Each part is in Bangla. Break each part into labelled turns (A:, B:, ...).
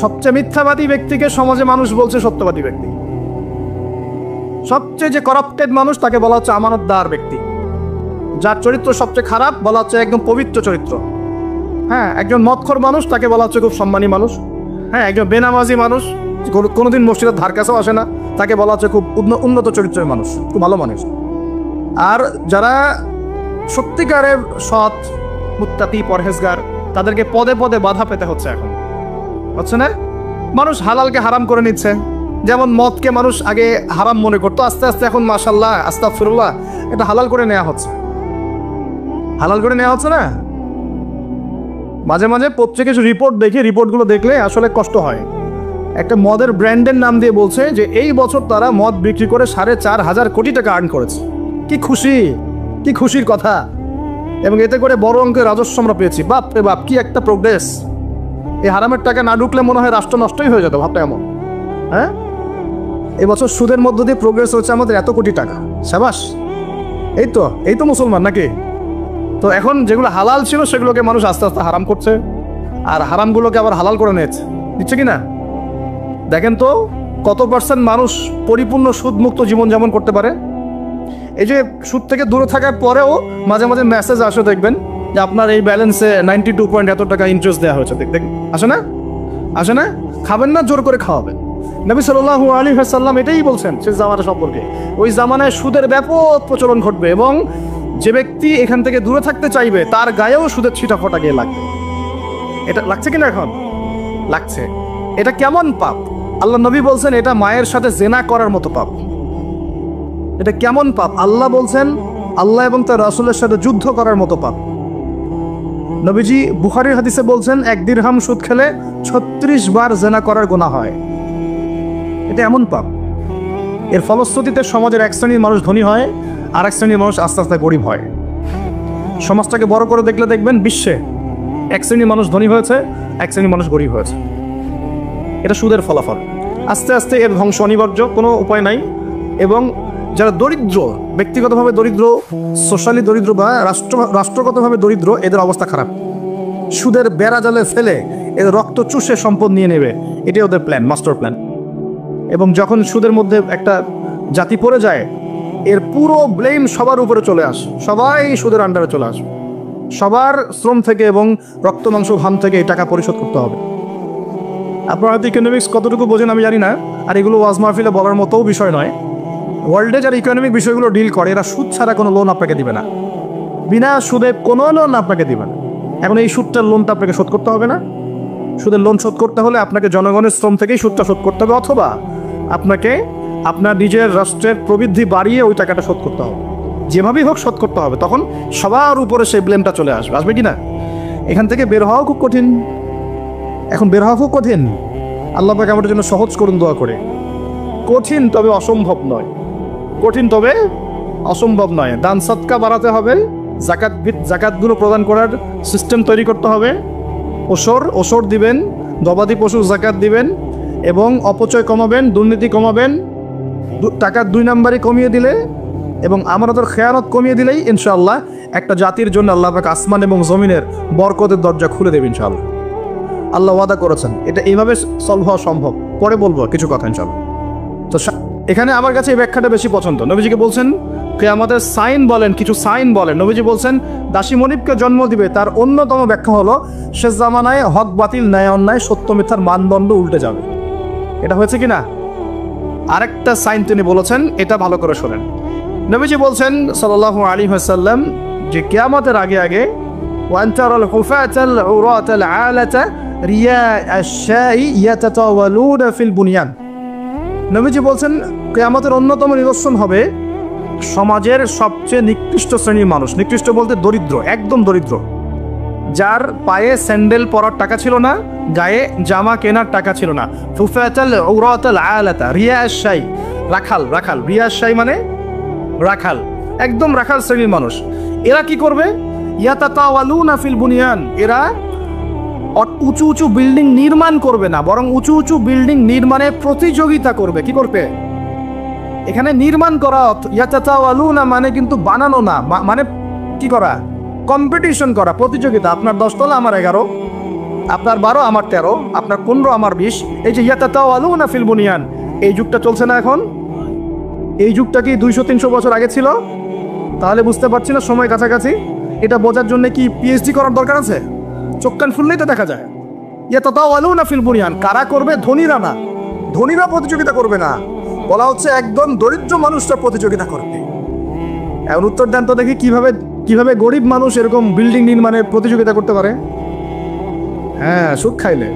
A: সবচেয়ে মিথ্যাবাদী ব্যক্তিকে সমাজে মানুষ বলছে সত্যবাদী ব্যক্তি। সবচেয়ে যে করাপ্টেড মানুষ তাকে বলা হচ্ছে আমানতদার ব্যক্তি। যার চরিত্র সবচেয়ে খারাপ বলা হচ্ছে একদম পবিত্র চরিত্র। হ্যাঁ, একজন মদখোর মানুষ তাকে বলা হচ্ছে খুব সম্মানী মানুষ। হ্যাঁ, একজন বেনামাজি মানুষ কোনোদিন মসজিদের ধার কাছেও আসে না, তাকে বলা হচ্ছে খুব উন্নত চরিত্রের মানুষ, খুব ভালো মানুষ। আর যারা সত্যিকারের সৎ, মুত্তাকি, পরহেজগার, তাদেরকে পদে পদে বাধা পেতে হচ্ছে। এখন হচ্ছে না? মানুষ হালালকে হারাম করে নিচ্ছে। যেমন মদকে মানুষ আগে হারাম মনে করতো, আস্তে আস্তে এখন মাশাআল্লাহ আস্তাগফিরুল্লাহ এটা হালাল করে নেওয়া হচ্ছে। হালাল করে নেওয়া হচ্ছে না? মাঝে মাঝে পত্রিকা কিছু রিপোর্ট দেখি, রিপোর্টগুলো দেখলে আসলে কষ্ট হয়। একটা মদের ব্র্যান্ডের নাম দিয়ে বলছে যে এই বছর তারা মদ বিক্রি করে 4,500 কোটি টাকা আর্ন করেছে। কি খুশি, কি খুশির কথা। এবং এতে করে বড় অঙ্কের রাজস্ব আমরা পেয়েছি। বাপ রে বাপ, কি একটা প্রোগ্রেস। এই হারামের টাকা না ঢুকলে মনে হয় রাষ্ট্র নষ্টই হয়ে যেত, ভাবটা এমন। হ্যাঁ, এবছর সুদের মধ্য দিয়ে প্রোগ্রেস হচ্ছে আমাদের এত কোটি টাকা। সাবাস, এই তো মুসলমান নাকি? তো এখন যেগুলো হালাল ছিল সেগুলোকে মানুষ আস্তে আস্তে হারাম করছে, আর হারামগুলোকে আবার হালাল করে দিচ্ছে কিনা দেখেন তো। কত পার্সেন্ট মানুষ পরিপূর্ণ সুদমুক্ত জীবনযাপন করতে পারে? এই যে সুদ থেকে দূরে থাকার পরেও মাঝে মাঝে মেসেজ আসে, দেখবেন যে আপনার এই ব্যালেন্সে 92 পয়েন্ট এত টাকা ইন্টারেস্ট দেওয়া হয়েছে। দেখ আসে না? খাবেন না, জোর করে খাওয়াবেন। নবী সাল্লাল্লাহু আলাইহি ওয়াসাল্লাম এটাই বলছেন সে জামানা সম্পর্কে। ওই জামানায় সুদের ব্যাপক প্রচলন ঘটবে এবং যে ব্যক্তি এখান থেকে দূরে থাকতে চাইবে তার গায়েও সুদের ছিটাফোঁটা গিয়ে লাগবে। এটা লাগছে কিনা? এখন লাগছে। এটা কেমন পাপ? আল্লাহ নবী বলছেন এটা মায়ের সাথে জেনা করার মতো পাপ। এটা কেমন পাপ? আল্লাহ বলছেন আল্লাহ এবং তার রাসূলের সাথে যুদ্ধ করার মতো পাপ। নবীজি বুখারীর হাদিসে বলছেন 1 দিরহাম সুদ খেলে 36 বার জেনা করার গুনাহ হয়। এটা এমন পাপ। এর ফলশ্রুতিতে সমাজের এক শ্রেণীর মানুষ ধনী হয়, আর এক শ্রেণীর মানুষ আস্তে আস্তে গরিব হয়। সমাজটাকে বড় করে দেখলে দেখবেন বিশ্বে এক শ্রেণীর মানুষ ধনী হয়েছে, এক শ্রেণীর মানুষ গরিব হয়েছে। এটা সুদের ফলাফল। আস্তে আস্তে এর ধ্বংস অনিবার্য, কোনো উপায় নাই। এবং যারা দরিদ্র, ব্যক্তিগতভাবে দরিদ্র, সোশ্যালি দরিদ্র বা রাষ্ট্রগতভাবে দরিদ্র, এদের অবস্থা খারাপ। সুদের বেড়া জালে ফেলে এদের রক্ত চুষে সম্পদ নিয়ে নেবে, এটাই ওদের প্ল্যান, মাস্টার প্ল্যান। এবং যখন সুদের মধ্যে একটা জাতি পড়ে যায়, এর পুরো ব্লেম সবার উপরে চলে আসে। সবাই সুদের আন্ডারে চলে আসে। সবার শ্রম থেকে এবং রক্ত মাংস ঘাম থেকে এই টাকা পরিশোধ করতে হবে। আপনারা হয়তো ইকোনমিক্স কতটুকু বোঝেন আমি জানি না, আর এগুলো ওয়াজ মাহফিলে বলার মতোও বিষয় নয়। ওয়ার্ল্ডে যারা ইকোনমিক বিষয়গুলো ডিল করে এরা সুদ ছাড়া কোনো লোন আপনাকে দিবে না, বিনা সুদে কোনো লোন আপনাকে দিবে না। এখন এই সুদটার লোনটা আপনাকে শোধ করতে হবে না? সুদের লোন শোধ করতে হলে আপনাকে জনগণের শ্রম থেকেই সুদটা শোধ করতে হবে, অথবা আপনাকে আপনার নিজের রাষ্ট্রের প্রবৃদ্ধি বাড়িয়ে ওই টাকাটা শোধ করতে হবে। যেভাবেই হোক শোধ করতে হবে। তখন সবার উপরে সেই ব্লেমটা চলে আসবে কি না? এখান থেকে বের হওয়াও খুব কঠিন। এখন বের হওয়া খুব কঠিন। আল্লাহ পাক আমাদের জন্য সহজ করুন দোয়া করে। কঠিন তবে অসম্ভব নয়, কঠিন তবে অসম্ভব নয়। দান সদকা বাড়াতে হবে, জাকাতগুলো প্রদান করার সিস্টেম তৈরি করতে হবে। ওসর দিবেন, গবাদি পশুর জাকাত দিবেন, এবং অপচয় কমাবেন, দুর্নীতি কমাবেন। টাকার 2 নাম্বারই কমিয়ে দিলে এবং আমানতের খেয়ানত কমিয়ে দিলেই ইনশাআল্লাহ একটা জাতির জন্য আল্লাহ পাক আসমান এবং জমিনের বরকতের দরজা খুলে দেবেন ইনশাআল্লাহ। আল্লাহ ওয়াদা করেছেন। এটা এইভাবে সলভ হওয়া সম্ভব। পরে বলবো কিছু কথা ইনশাআল্লাহ। তো এখানে আমার কাছে এই ব্যাখ্যাটা বেশি পছন্দ। নবীজিকে বলছেন কিয়ামতের সাইন বলেন, কিছু সাইন বলেন। নবীজি বলছেন দাসী মনিবকে জন্ম দিবে, তার অন্যতম ব্যাখ্যা হলো শেষ জামানায় হক বাতিল, ন্যায় অন্যায়, সত্য মিথ্যার মানদণ্ড উল্টে যাবে। এটা হয়েছে কিনা? আরেকটা সাইন তিনি বলেছেন, এটা ভালো করে শোনেন। নবীজি বলছেন সাল্লাল্লাহু আলাইহি ওয়াসাল্লাম যে কিয়ামতের আগে আগে ওয়ান্তারাল হুফাতাল উরাতাল আলাতা রিয়া আশ-শাই ইয়াতাতাওয়ালুনা ফিল বুনিয়ান। নবীজি বলছেন কিয়ামতের অন্যতম নিদর্শন হবে সমাজের সবচেয়ে নিকৃষ্ট শ্রেণীর মানুষ। নিকৃষ্ট বলতে দরিদ্র, একদম দরিদ্র, যার পায়ে স্যান্ডেল পরার টাকা ছিল না, গায়ে জামা কেনার টাকা ছিল না। হুফাতাল উরাতাল আলাতা রিয়া আশ-শাই, রাখাল, রিয়া আশ-শাই মানে রাখাল, একদম রাখাল শ্রেণীর মানুষ। এরা কি করবে? ইয়াতাতাওয়ালুনা ফিল বুনিয়ান, এরা উঁচু উঁচু বিল্ডিং নির্মাণ করবে না, বরং উঁচু উঁচু বিল্ডিং নির্মাণের প্রতিযোগিতা করবে। কি করবে? এখানে নির্মাণ করা, ইয়াতাতাওয়ালুনা মানে কিন্তু বানানো না, মানে কি করা? কম্পিটিশন করা, প্রতিযোগিতা। আপনার 10 তলা, আমার 11, আপনার 12 আমার 13, আপনার 15 আমার 20, এই যে ইয়াতাতাওয়ালুনা ফিল বুনিয়ান, এই যুগটা চলছে না এখন? এই যুগটা কি 200-300 বছর আগে ছিল? তাহলে বুঝতে পারছি না সময় কাছাকাছি। এটা বোঝার জন্য কি পিএইচডি করার দরকার আছে? চোখ কান ফুললেই তো দেখা যায়। ইয়াতাতাওয়ালুনা ফিল বুনিয়ান, কারা করবে? ধনীরা না, ধনীরা প্রতিযোগিতা করবে না, বলা হচ্ছে একদম দরিদ্র মানুষরা প্রতিযোগিতা করবে। এখন উত্তর দেন তো দেখি, কিভাবে গরিব মানুষ এরকম বিল্ডিং নির্মাণের প্রতিযোগিতা করতে পারে? হ্যাঁ, সুদ খাইলে।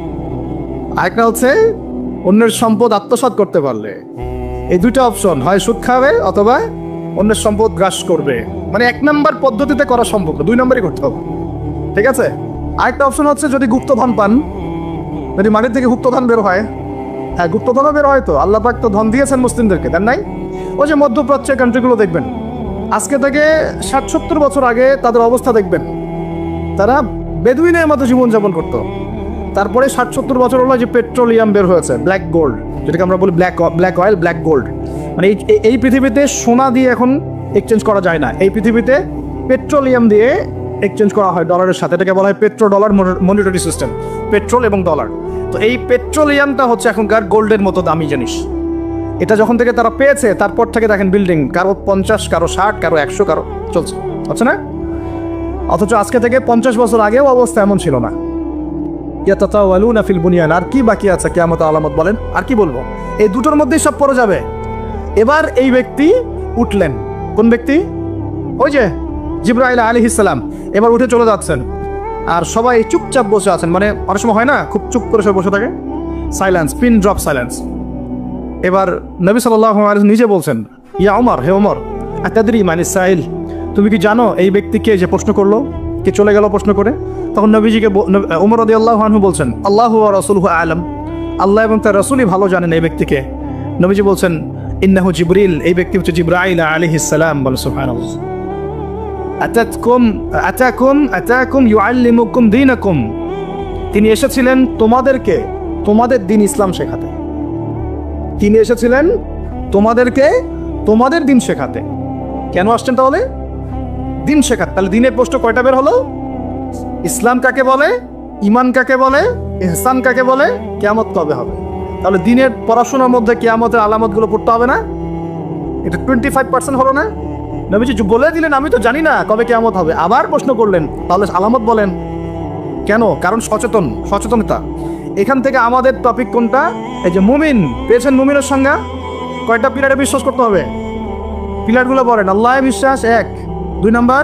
A: আরেকটা হচ্ছে অন্যের সম্পদ আত্মসাৎ করতে পারলে। এই দুইটা অপশন, হয় সুদ খাবে অথবা অন্যের সম্পদ গ্রাস করবে। মানে 1 নম্বর পদ্ধতিতে করা সম্ভব, 2 নম্বরই করতে হবে, ঠিক আছে? আরেকটা অপশন হচ্ছে যদি গুপ্তধন পান, যদি মাটির থেকে গুপ্তধন বের হয়। হ্যাঁ, গুপ্তধনও বের হয় তো, আল্লাহ পাক তো ধন দিয়েছেন মুসলিমদেরকে, দেন নাই? ওই যে মধ্যপ্রাচ্যের কান্ট্রিগুলো দেখবেন, আজকে থেকে 60-70 বছর আগে তাদের অবস্থা দেখবেন, তারা বেদুইনের মতো জীবনযাপন করতো। তারপরে 60-70 বছর হলো যে পেট্রোলিয়াম বের হয়েছে, ব্ল্যাক গোল্ড, যেটাকে আমরা বলি ব্ল্যাক অয়েল, ব্ল্যাক গোল্ড। মানে এই পৃথিবীতে সোনা দিয়ে এখন এক্সচেঞ্জ করা যায় না, এই পৃথিবীতে পেট্রোলিয়াম দিয়ে এক্সচেঞ্জ করা হয় ডলারের সাথে। এটাকে বলা হয় petro dollar monetary system, petrol এবং ডলার। তো এই পেট্রোলিয়ামটা হচ্ছে এখনকার গোল্ডের মতো দামি জিনিস। এটা যখন থেকে তারা পেয়েছে, তারপর থেকে দেখেন বিল্ডিং কারো 50, কারো 60, কারো 100, কারো চলছে, হচ্ছে না? অথচ আজকে থেকে 50 বছর আগেও অবস্থা এমন ছিল না। ইয়াতাতাওয়ালুনা ফিল বুনিয়ান। আর কি বাকি আছে কিয়ামতের আলামত বলেন? আর কি বলবো? এই দুটোর মধ্যেই সব পড়ে যাবে। এবার এই ব্যক্তি উঠলেন, কোন ব্যক্তি? ওই যে জিবরাইল আলাইহিস সালাম এবার উঠে চলে যাচ্ছেন, আর সবাই চুপচাপ বসে আছেন। মানে অনেক সময় হয় না, খুব চুপ করে সব বসে থাকে, সাইলেন্স, পিন ড্রপ সাইলেন্স। এবার নবী সাল্লাল্লাহু আলাইহি ওয়াসাল্লাম নিজে বলছেন, ইয়া ওমর, হে ওমর, আতাদরি মানিস সাইল, তুমি কি জানো এই ব্যক্তিকে যে প্রশ্ন করলো, কে চলে গেল প্রশ্ন করে? তখন নবীজিকে ওমর রাদিয়াল্লাহু আনহু বলছেন, আল্লাহু ওয়া রাসূলুহু আ'লাম, আল্লাহ এবং তার রাসূলই ভালো জানেন এই ব্যক্তিকে। নবীজি বলছেন, ইন্নাহু জিবরিল, এই ব্যক্তি হচ্ছে জিবরাইল আলাইহিস সালাম। বল সুবহানাল্লাহ। আতাকুম ইউআল্লিমুকুম দীনাকুম, তিনি এসেছিলেন তোমাদেরকে তোমাদের দিন ইসলাম শেখাতে। তিনি এসেছিলেন তোমাদেরকে তোমাদের দিন শেখাতে। কেন আসছেন তাহলে? দিন শেখাতে। তাহলে দিনের প্রশ্ন কয়টা বের হলো? ইসলাম কাকে বলে, ইমান কাকে বলে, ইহসান কাকে বলে, কিয়ামত কবে হবে? তাহলে দিনের পড়াশোনার মধ্যে কিয়ামতের আলামতগুলো পড়তে হবে না? এটা 25% হলো না? নবীজি বলে দিলেন আমি তো জানি না কবে কিয়ামত হবে, আবার প্রশ্ন করলেন, তাহলে আলামত বলেন। কেন? কারণ সচেতনতা। এখান থেকে আমাদের টপিক কোনটা? এই যে মুমিন পেয়েছেন, মুমিনের সংজ্ঞা কয়টা পিলারে বিশ্বাস করতে হবে? পিলারগুলো বলেন। আল্লাহ বিশ্বাস 1, 2 নম্বর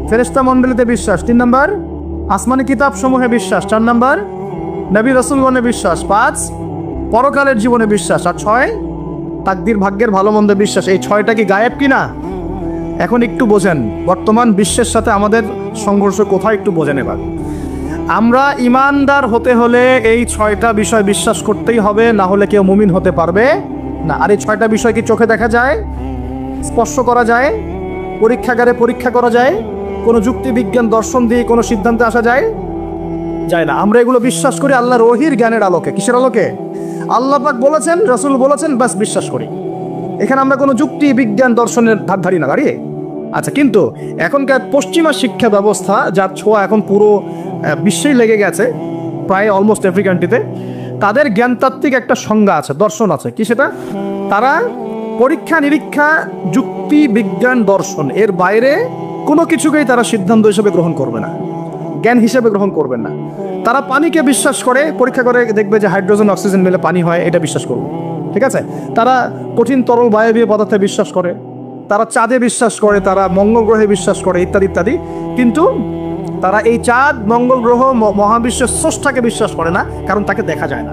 A: ফেরেশতা মণ্ডলীতে বিশ্বাস, 3 নম্বর আসমানি কিতাব সমূহে বিশ্বাস, 4 নম্বর নবী রাসূলগণে বিশ্বাস, 5 পরকালের জীবনে বিশ্বাস, আর 6 তাকদীর ভাগ্যের ভালো মন্দে বিশ্বাস। এই 6টা কি গায়েব কিনা? এখন একটু বোঝেন বর্তমান বিশ্বের সাথে আমাদের সংঘর্ষ কোথায়, একটু বোঝেন। এবার আমরা ইমানদার হতে হলে এই 6টা বিষয় বিশ্বাস করতেই হবে, না হলে কেউ মুমিন হতে পারবে না। আর এই 6টা বিষয় কি চোখে দেখা যায়, স্পর্শ করা যায়, পরীক্ষাগারে পরীক্ষা করা যায়, কোনো যুক্তি বিজ্ঞান দর্শন দিয়ে কোনো সিদ্ধান্তে আসা যায়? যায় না। আমরা এগুলো বিশ্বাস করি আল্লাহর ওহীর জ্ঞানের আলোকে। কিসের আলোকে? আল্লাহ পাক বলেছেন, রাসূল বলেছেন, বাস বিশ্বাস করি। এখানে আমরা কোনো যুক্তি বিজ্ঞান দর্শনের ধার ধারি না দাঁড়িয়ে। আচ্ছা, কিন্তু এখনকার পশ্চিমা শিক্ষা ব্যবস্থা, যার ছোঁয়া এখন পুরো বিশ্বেই লেগে গেছে, প্রায় অলমোস্ট এভরি কান্ট্রিতে, তাদের জ্ঞানতাত্ত্বিক একটা সংজ্ঞা আছে, দর্শন আছে। কি সেটা? তারা পরীক্ষা নিরীক্ষা, যুক্তি বিজ্ঞান দর্শন এর বাইরে কোনো কিছুকেই তারা সিদ্ধান্ত হিসেবে গ্রহণ করবে না, জ্ঞান হিসেবে গ্রহণ করবেন না। তারা পানিকে বিশ্বাস করে, পরীক্ষা করে দেখবে যে হাইড্রোজেন অক্সিজেন মিলে পানি হয়, এটা বিশ্বাস করবে, ঠিক আছে? তারা কঠিন তরল বায়বীয় পদার্থে বিশ্বাস করে, তারা চাঁদে বিশ্বাস করে, তারা মঙ্গল গ্রহে বিশ্বাস করে, ইত্যাদি ইত্যাদি। কিন্তু তারা এই চাঁদ, মঙ্গল গ্রহ, মহাবিশ্বের স্রষ্টাকে বিশ্বাস করে না, কারণ তাকে দেখা যায় না।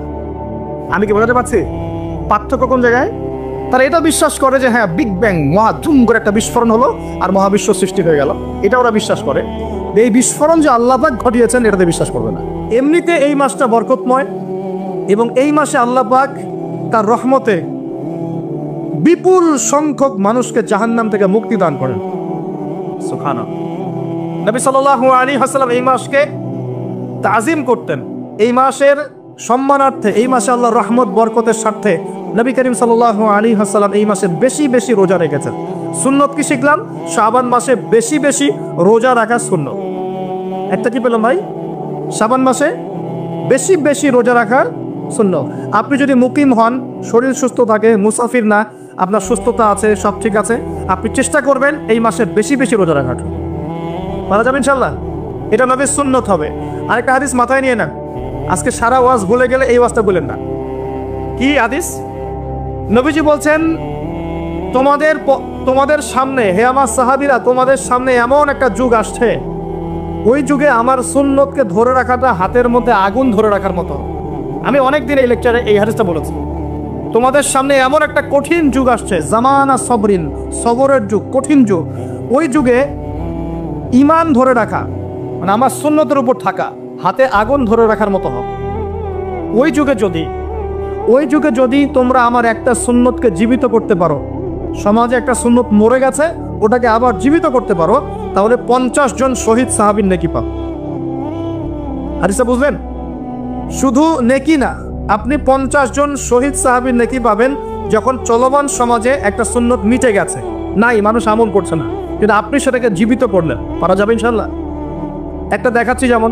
A: আমি কি বোঝাতে পারছি পার্থক্য কোন জায়গায়? তারা এটা বিশ্বাস করে যে হ্যাঁ, বিগ ব্যাং, মহাধুম করে একটা বিস্ফোরণ হলো আর মহাবিশ্ব সৃষ্টি হয়ে গেল, এটা ওরা বিশ্বাস করে। এই বিস্ফোরণ যে আল্লাহ পাক ঘটিয়েছেন এটাতে বিশ্বাস করবে না। এমনিতে এই মাসটা বরকতময়, এবং এই মাসে আল্লাহ পাক তার রহমতে বিপুল সংখ্যক মানুষকে জাহান্নাম থেকে মুক্তি দান করেন। সুবহানাল্লাহ। নবী সাল্লাল্লাহু আলাইহি ওয়াসাল্লাম এই মাসকে তাজিম করতেন। এই মাসের সম্মানার্থে, এই মাসে আল্লাহর রহমত বরকতের স্বার্থে নবী করিম সাল্লাল্লাহু আলাইহি ওয়াসাল্লাম এই মাসে বেশি বেশি রোজা রেখেছেন। সুন্নত কি শিখলাম? শাবান মাসে বেশি বেশি রোজা রাখা সুন্নত। একটা কি পেলাম ভাই? শাবান মাসে বেশি বেশি রোজা রাখার সুন্নত। আপনি যদি মুকিম হন, শরীর সুস্থ থাকে, মুসাফির না, আপনার সুস্থতা আছে, সব ঠিক আছে, আপনি চেষ্টা করবেন এই মাসে বেশি বেশি রোজা রাখার। মারা যাবে ইনশাল্লাহ, এটা নবীর সুন্নত হবে। আরেকটা হাদিস মাথায় নিয়ে নেন, আজকে সারা ওয়াজ ভুলে গেলে এই ওয়াজটা বলেন না। কি হাদিস? নবীজি বলছেন, তোমাদের সামনে, হে আমার সাহাবীরা, তোমাদের সামনে এমন একটা যুগ আসছে, ওই যুগে আমার সুন্নতকে ধরে রাখাটা হাতের মধ্যে আগুন ধরে রাখার মতো। আমি অনেকদিন এই লেকচারে এই হাদিসটা বলেছি। তোমাদের সামনে এমন একটা কঠিন যুগ আসছে, জামানা সবরিন, সবরের যুগ, কঠিন যুগ। ওই যুগে ঈমান ধরে রাখা মানে আমার সুন্নতের উপর থাকা হাতে আগুন ধরে রাখার মতো হবে। ওই যুগে যদি তোমরা আমার একটা সুন্নতকে জীবিত করতে পারো, সমাজে একটা সুন্নত মরে গেছে ওটাকে আবার জীবিত করতে পারো, তাহলে 50 জন শহীদ সাহাবীর নেকি পাও। হাদিসটা বুঝলেন? শুধু নেকি না, আপনি 50 জন শহীদ সাহাবীর নেকি পাবেন যখন চলমান সমাজে একটা সুন্নত মিটে গেছে, নাই, মানুষ আমল করছে না, কিন্তু আপনি সেটাকে জীবিত করলেন। পারা যাবে ইনশাল্লাহ। একটা দেখাচ্ছি, যেমন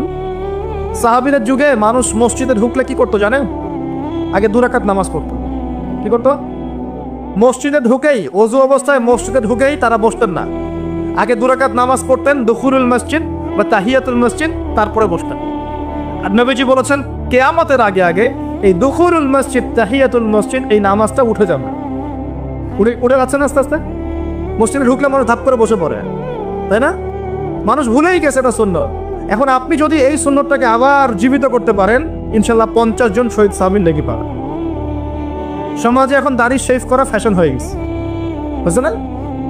A: সাহাবীদের যুগে মানুষ মসজিদে ঢুকলে কি করতো জানেন? আগে 2 রাকাত নামাজ পড়তো। কি করতো? মসজিদে ঢুকেই, ওযু অবস্থায় মসজিদে ঢুকেই তারা বসতেন না, আগে 2 রাকাত নামাজ পড়তেন, দুখুলুল মসজিদ বা তাহিয়াতুল মসজিদ, তারপরে বসতেন। আর নবীজি বলেছেন কিয়ামতের আগে আগে এই দুখুলুল মসজিদ, তাহিয়াতুল মসজিদ, এই নামাজটা উঠে যাবে, উঠে যাচ্ছে না আস্তে আস্তে। মসজিদে ঢুকলে মানুষ ধাপ করে বসে পড়ে, তাই না? মানুষ ভুলেই গেছে এটা সুন্নত। এখন আপনি যদি এই সুন্নতটাকে আবার জীবিত করতে পারেন, ইনশাল্লাহ 50 জন শহীদ সাহাবীর নেকি পাবেন। সমাজে এখন দাড়ি শেভ করা ফ্যাশন হয়ে গেছে, বুঝছেন না?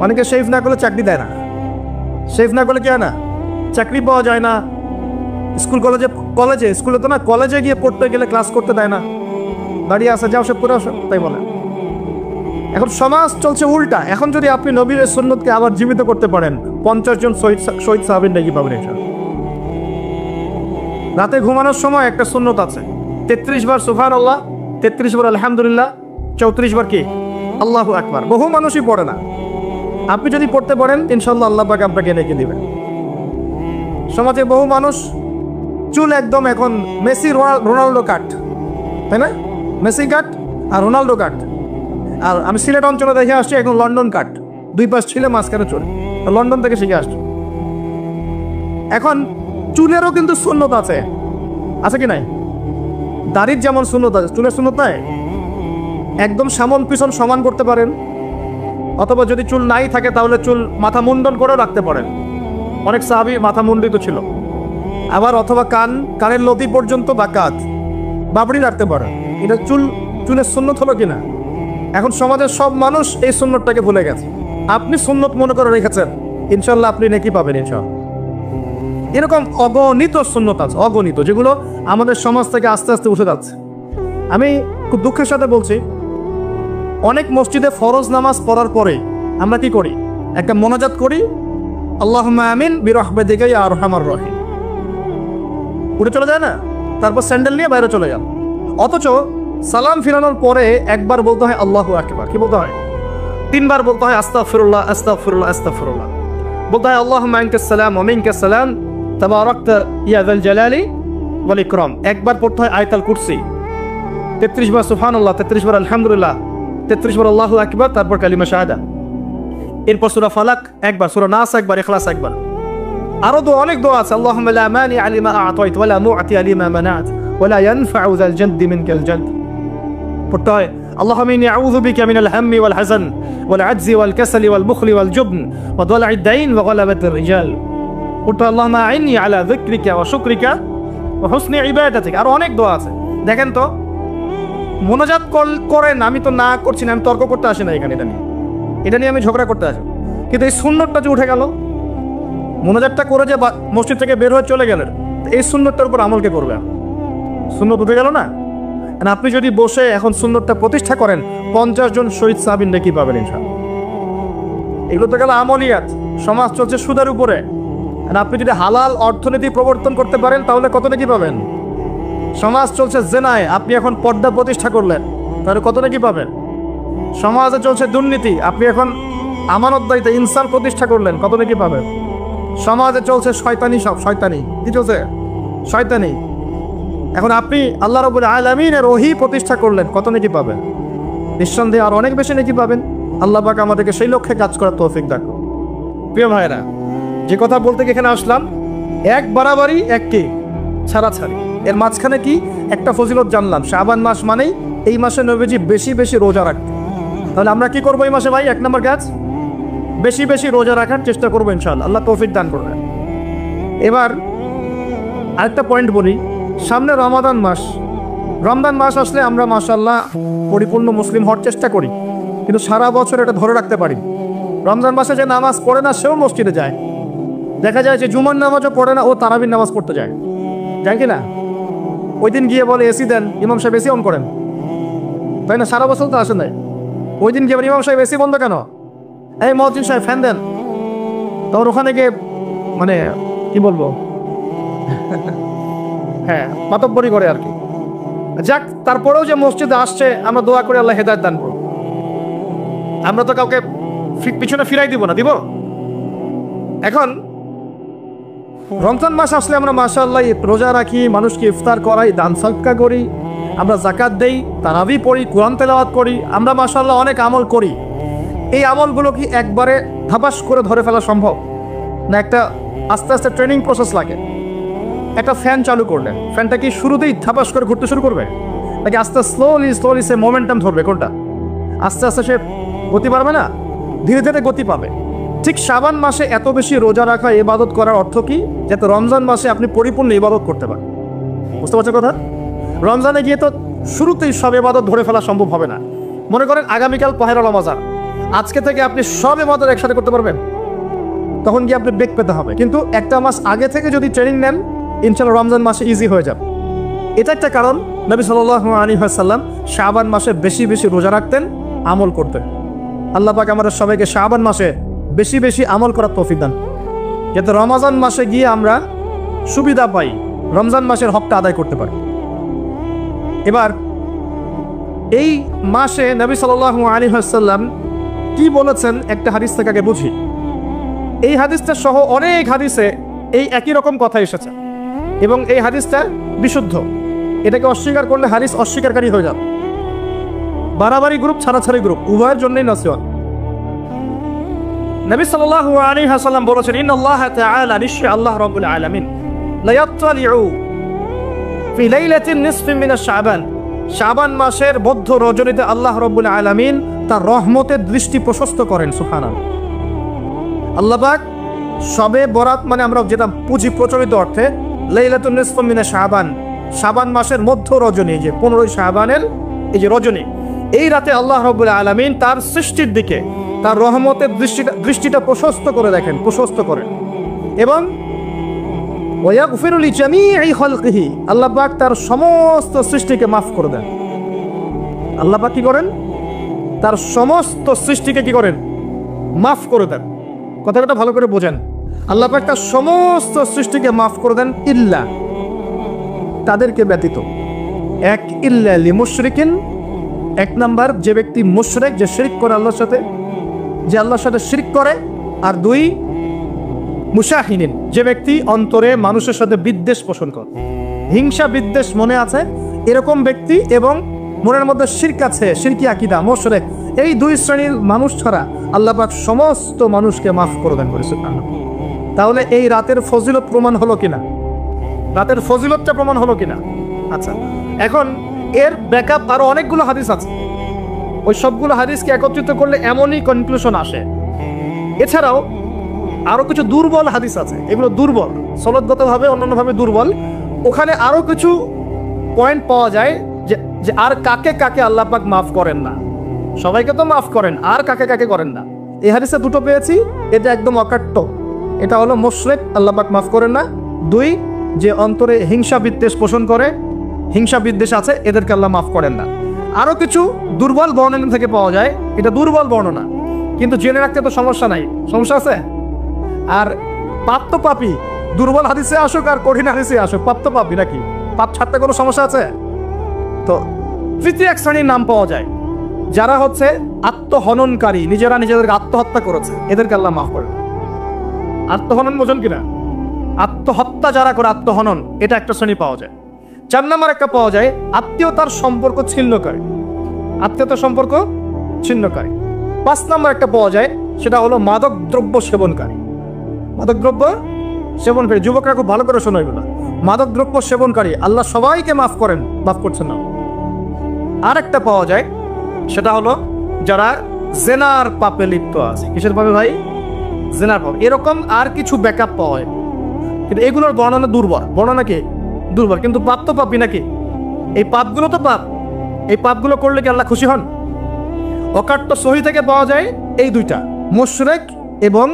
A: অনেকে শেভ না করলে চাকরি দেয় না, শেভ না করলে কি হয় না, চাকরি পাওয়া যায় না। স্কুলে তো না, কলেজে গিয়ে পড়তে গেলে ক্লাস করতে দেয় না, দাঁড়িয়ে আসে, যাও সব করে আসো, তাই বলে। এখন সমাজ চলছে উল্টা। এখন যদি আপনি নবীর সুন্নতকে আবার জীবিত করতে পারেন, 50 জন শহীদ সাহাবীর নেকি পাবেন ইনশাআল্লাহ। রাতে ঘুমানোর সময় একটা সুন্নত আছে, 33 বার সুবহানাল্লাহ, 33 বার আলহামদুলিল্লাহ, 34 বার কি আল্লাহু আকবার। বহু মানুষই পড়ে না, আপনি যদি পড়তে পারেন ইনশাআল্লাহ আল্লাহ পাক আপনাকে নেকি দিবেন। সমাজে বহু মানুষ চুল একদম এখন মেসি রোনাল্ডো কাট, তাই না? মেসি কাট আর রোনাল্ডো কাট। আর আমি সিলেট অঞ্চলে দেখে আসছি এখন লন্ডন কাট, 2 পাশ ছিলে মাঝখানে চুল, লন্ডন থেকে শিখে আসছি। এখন চুলেরও কিন্তু সুন্নত আছে, আছে কি নাই? দাড়ির যেমন সুন্নত আছে, চুলের সুন্নত নাই। একদম সামন পিছন সমান করতে পারেন, অথবা যদি চুল নাই থাকে তাহলে চুল মাথা মুন্ডন করেও রাখতে পারেন। অনেক সাহাবী মাথা মুন্ডিত ছিল। আবার অথবা কানের লতি পর্যন্ত বা কাঁধ বাবড়ি রাখতে পারেন। এটা চুলের সুন্নত হলো কিনা? এখন সমাজের সব মানুষ এই সুন্নতটাকে ভুলে গেছে। আপনি সুন্নত মনে করে রেখেছেন, ইনশাল্লাহ আপনি নেকি পাবেন ইনশাআল্লাহ। এরকম অগণিত সুন্নত আছে, অগণিত, যেগুলো আমাদের সমাজ থেকে আস্তে আস্তে উঠে যাচ্ছে। আমি খুব দুঃখের সাথে বলছি, অনেক মসজিদে ফরজ নামাজ পড়ার পরে আমরা কি করি? একটা মোনাজাত করি, আল্লাহুম্মা আমিন বিরহমাতিকা ইয়া আরহামার রাহিম, উঠে চলে যায় না? তারপর স্যান্ডেল নিয়ে বাইরে চলে যান। অথচ সালাম ফিরানোর পরে একবার বলতে হয় আল্লাহু আকবার। কি বলতে হয়? 3 বার বলতে হয় আস্তাগফিরুল্লাহ আস্তাগফিরুল্লাহ আস্তাগফিরুল্লাহ। বলতে হয় আল্লাহুম্মা আনকাস সালাম ওয়া মিনকাস সালাম তাবারাকতা ইয়া যাল জালালি ওয়াল ইকরাম। একবার পড়তে হয় আয়াতুল কুরসি, 33 বার সুবহানাল্লাহ, 33 বার আলহামদুলিল্লাহ, 33 বার আল্লাহু আকবার, তারপর কালিমা শাহাদা। এরপর সূরা ফালাক একবার, সূরা নাস একবার, ইখলাস একবার। আরো অনেক দোয়া আছে, আল্লাহুম্মা লা মানিআ লিমা আ'তাইত ওয়া লা মু'তিয়া লিমা মানা'ত ওয়া লা ইয়ানফা'ু যাল জাদ্দি মিনকাল জাদ। পড়তে হয় আল্লাহুম্মা ইন্নী আউযু বিকা মিনাল হাম্মি ওয়াল হাযান ওয়াল আজজি ওয়াল কাসালি ওয়াল বুখলি ওয়াল জুবন ওয়া দালা'id দাইন ওয়া গালাবাতির রিজাল। পড়তে হয় আল্লাহুম্মা আ'ইন্নী আলা যিকরিকা ওয়া শুকরিকা ওয়া হুসনি ইবাদাতিক। আরো অনেক দোয়া আছে। দেখেন তো, মোনাজাত করেন, আমি তো না করছি না, আমি তর্ক করতে আসি না এখানে, এটা নিয়ে আমি ঝগড়া করতে আসি, কিন্তু এই সুন্নতটা যে উঠে গেল, মোনাজাতটা করে যে মসজিদ থেকে বের হয়ে চলে গেলেন, এই সুন্নতটার উপর আমল কে করবে? সুন্নত উঠে গেল না? আপনি যদি বসে এখন সুন্নতটা প্রতিষ্ঠা করেন, 50 জন শহীদ সাহাবীর নেকি পাবেন ইনশাআল্লাহ। এগুলো তো গেল আমলিয়াত। সমাজ চলছে সুদের উপরে, আপনি যদি হালাল অর্থনীতি প্রবর্তন করতে পারেন তাহলে কত নেকি পাবেন? সমাজ চলছে জেনায়, আপনি এখন পর্দা প্রতিষ্ঠা করলেন, তাহলে কত নাকি পাবেন? সমাজে চলছে দুর্নীতি, আপনি এখন আমানতদারিতে ইনসান প্রতিষ্ঠা করলেন, কত নাকি পাবেন? সমাজে চলছে শয়তানি, সব শয়তানি। কি চলছে? শয়তানি। এখন আপনি আল্লাহ রাব্বুল আলামিনের ওহী প্রতিষ্ঠা করলেন, কত নেকি পাবেন? নিঃসন্দেহে আর অনেক বেশি নেকি পাবেন। আল্লাহ পাক আমাদেরকে সেই লক্ষ্যে কাজ করার তৌফিক দান করুন। প্রিয় ভাইরা, যে কথা বলতে এখানে আসলাম, এক বাড়াবাড়ি এক কি ছাড়াছাড়ি, এর মাঝখানে কি একটা ফজিলত জানলাম। শাবান মাস মানেই এই মাসে নবীজি বেশি বেশি রোজা রাখতেন। তাহলে আমরা কি করবো এই মাসে ভাই? 1 নম্বর কাজ, বেশি বেশি রোজা রাখার চেষ্টা করবো ইনশাআল্লাহ। আল্লাহ তৌফিক দান করবেন। এবার আরেকটা পয়েন্ট বলি, সামনে রমাদান মাস। রমজান মাস আসলে আমরা মাশাআল্লাহ পরিপূর্ণ মুসলিম হওয়ার চেষ্টা করি, কিন্তু সারা বছর এটা ধরে রাখতে পারি। রমজান মাসে যে নামাজ পড়ে না সেও মসজিদে যায়। দেখা যায় যে জুমার নামাজও পড়ে না, ও তারাবির নামাজ পড়তে যায়, যায় কি না? ওই দিন গিয়ে বলে এসি দেন, ইমাম সাহেব এসি অন করেন, তাই না? সারা বছর তো আসে নাই। ওই দিন গিয়ে ইমাম সাহেব এসি বন্ধ কেন? এই মুয়াজ্জিন সাহেব ফ্যান দেন। তখন ওখানে গিয়ে মানে কি বলবো, হ্যাঁ মাতব্বরি করে আর কি। যাক, তারপরেও যে মসজিদে আসছে আমরা দোয়া করে আল্লাহ হেদায়েত দান করুন। আমরা তো কাউকে পিছনে ফিরাই দিব না, দিব? এখন রমজান মাস আসলে আমরা মাশাআল্লাহ রোজা রাখি, মানুষকে ইফতার করাই, দান সদকা করি, আমরা যাকাত দেই, তারাবি পড়ি, কোরআন তেলাওয়াত করি, আমরা মাশাআল্লাহ অনেক আমল করি। এই আমলগুলো কি একবারে ধাপাস করে ধরে ফেলা সম্ভব না? একটা আস্তে আস্তে ট্রেনিং প্রসেস লাগে। একটা ফ্যান চালু করলেন, ফ্যানটা কি শুরুতেই ধাপাস করে ঘুরতে শুরু করবে, নাকি আস্তে স্লোলি স্লোলি সে মোমেন্টাম ধরবে? কোনটা? আস্তে আস্তে সে গতি পাবে না, ধীরে ধীরে গতি পাবে। ঠিক শাবান মাসে এত বেশি রোজা রাখা, ইবাদত করার অর্থ কি? যাতে রমজান মাসে আপনি পরিপূর্ণ ইবাদত করতে পারেন। বুঝতে পারছো কথা? রমজানে গিয়ে তো শুরুতেই সব ইবাদত ধরে ফেলা সম্ভব হবে না। মনে করেন আগামীকাল পহেলা রমজান, আজকে থেকে আপনি সব ইবাদত একসাথে করতে পারবেন? তখন গিয়ে আপনি বেগ পেতে হবে। কিন্তু একটা মাস আগে থেকে যদি ট্রেনিং নেন, ইনশাআল্লাহ রমজান মাসে ইজি হয়ে যাবে। এটা একটা কারণ নবী সাল্লাল্লাহু আলাইহি ওয়াসাল্লাম শাবান মাসে বেশি বেশি রোজা রাখতেন, আমল করতেন। আল্লাহ পাক আমাদের সবাইকে শাবান মাসে বেশি বেশি আমল করার তৌফিক দান, যাতে রমজান মাসে গিয়ে আমরা সুবিধা পাই, রমজান মাসের হকটা আদায় করতে পারি। এবার এই মাসে নবী সাল্লাল্লাহু আলাইহি ওয়াসাল্লাম কি বলেছেন একটা হাদিস থেকে আগে বুঝি। এই হাদিসটা সহ অনেক হাদিসে এই একই রকম কথা এসেছে এবং এই হাদিসটা বিশুদ্ধ। এটাকে অস্বীকার করলে হাদিস অস্বীকারী হয়ে যাবে। বাড়াবাড়ি গ্রুপ, ছাড়াছাড়ি গ্রুপ, উভয়ের জন্যই নসিহত। নবী সাল্লাল্লাহু আলাইহি ওয়াসাল্লাম বলেছেন, ইন্নাল্লাহা তাআলা, নিশ্চয়ই আল্লাহ রাব্বুল আলামিন, লা ইয়াত্তালিউ ফি লাইলাতিন নিসফি মিন শাবান, শাবান মাসের মধ্য রজনীতে আল্লাহ রাব্বুল আলামিন তার রহমতের দৃষ্টি প্রশস্ত করেন। সুবহানাল্লাহ। আল্লাহ পাক শবে বরাত মানে আমরা যেটা বুঝি প্রচলিত অর্থে, লাইলাতুন নিসফি মিন শাবান, শাবান মাসের মধ্য রজনী, যে 15 শাবানের এই যে রজনী, এই রাতে আল্লাহ রাব্বুল আলামিন তার সৃষ্টির দিকে তার রহমতের দৃষ্টিটা প্রশস্ত করে দেখেন, প্রশস্ত করেন। এবং ওয়াগফিরু লিজামিই খালকিহি, আল্লাহ পাক তার সমস্ত সৃষ্টিকে মাফ করে দেন। আল্লাহ পাক কি করেন? তার সমস্ত সৃষ্টিকে কি করেন? মাফ করে দেন। কথাটা ভালো করে বোঝেন। আল্লাহ পাক তার সমস্ত সৃষ্টিকে মাফ করে দেন, ইল্লা, তাদেরকে ব্যতীত। এক, ইল্লা লিমুশরিকিন, 1 নাম্বার যে ব্যক্তি মুশরিক, যে শিরক করে আল্লাহর সাথে, যে আল্লাহর সাথে শিরক করে। আর 2, মুশাহিনিন, যে ব্যক্তি অন্তরে মানুষের সাথে বিদ্বেষ পোষণ করে, হিংসা বিদ্বেষ মনে আছে এরকম ব্যক্তি, এবং মনের মধ্যে শিরক আছে, শিরকি আকীদা, মুশরিক, এই 2 শ্রেণীর মানুষ ছাড়া আল্লাহ পাক সমস্ত মানুষকে মাফ করে দেন করে। সুবহানাল্লাহ। তাহলে এই রাতের ফজিলত প্রমাণ হলো কিনা? রাতের ফজিলতটা প্রমাণ হলো কিনা? আচ্ছা, এখন এর ব্যাকআপ আরো অনেকগুলো হাদিস আছে। ওই সবগুলো হাদিসকে একত্রিত করলে এমনই কনক্লুশন আসে। এছাড়াও আরো কিছু দুর্বল হাদিস আছে, এগুলো দুর্বল, সনদগতভাবে অন্যান্যভাবে দুর্বল। ওখানে আরো কিছু পয়েন্ট পাওয়া যায় যে আর কাকে কাকে আল্লাহ পাক মাফ করেন না। সবাইকে তো মাফ করেন, আর কাকে কাকে করেন না। এই হাদিসে 2টো পেয়েছি, এটা একদম অকাট্য। এটা হলো মুশরিক, আল্লাহ পাক মাফ করেন না। 2, যে অন্তরে হিংসা বিদ্বেষ পোষণ করে, হিংসা বিদ্বেষ আছে, এদেরকে আল্লাহ মাফ করেন না। আরো কিছু দুর্বল বর্ণনা থেকে পাওয়া যায়, এটা দুর্বল বর্ণনা, কিন্তু জেনে রাখতে তো সমস্যা নাই। সমস্যা আছে? আর পাপ তো পাপী, দুর্বল হাদিসে আসুক আর কঠিন হাদিসে আসুক, পাপ তো পাপী নাকি? পাপ ছাড়তে কোনো সমস্যা আছে? তো 3য় এক শ্রেণীর নাম পাওয়া যায়, যারা হচ্ছে আত্মহননকারী, নিজেরা নিজেদেরকে আত্মহত্যা করেছে, এদেরকে আল্লাহ মাফ করেন। আত্মহনন বোঝেন কিনা? আত্মহত্যা যারা করে, আত্মহনন, এটা একটা শ্রেণী পাওয়া যায়। 4 নম্বর একটা পাওয়া যায় আত্মীয়তার সম্পর্ক ছিন্নকারী, আত্মীয়তার সম্পর্ক ছিন্নকারী। 5 নম্বর একটা পাওয়া যায়, সেটা হলো মাদক দ্রব্য সেবনকারী। মাদক দ্রব্য সেবনকারী, যুবকরা খুব ভালো করে শোনো এগুলো। মাদক দ্রব্য সেবনকারী আল্লাহ সবাইকে মাফ করেন, মাফ করছেন না। আর একটা পাওয়া যায়, সেটা হলো যারা জেনার পাপে লিপ্ত আছে। কিসের পাপে ভাই? জেনার পাপ। এরকম আর কিছু ব্যাকআপ পাওয়া হয়, কিন্তু এগুলোর বর্ণনা দুর্বল। বর্ণনা কি দুর্বল, কিন্তু পাপ তো পাপই নাকি? এই পাপগুলো তো পাপ। এই পাপগুলো করলে কি আল্লাহ খুশি হন? অকাট্য সহি থেকে পাওয়া যায় এই দুইটা, মুশরিক এবং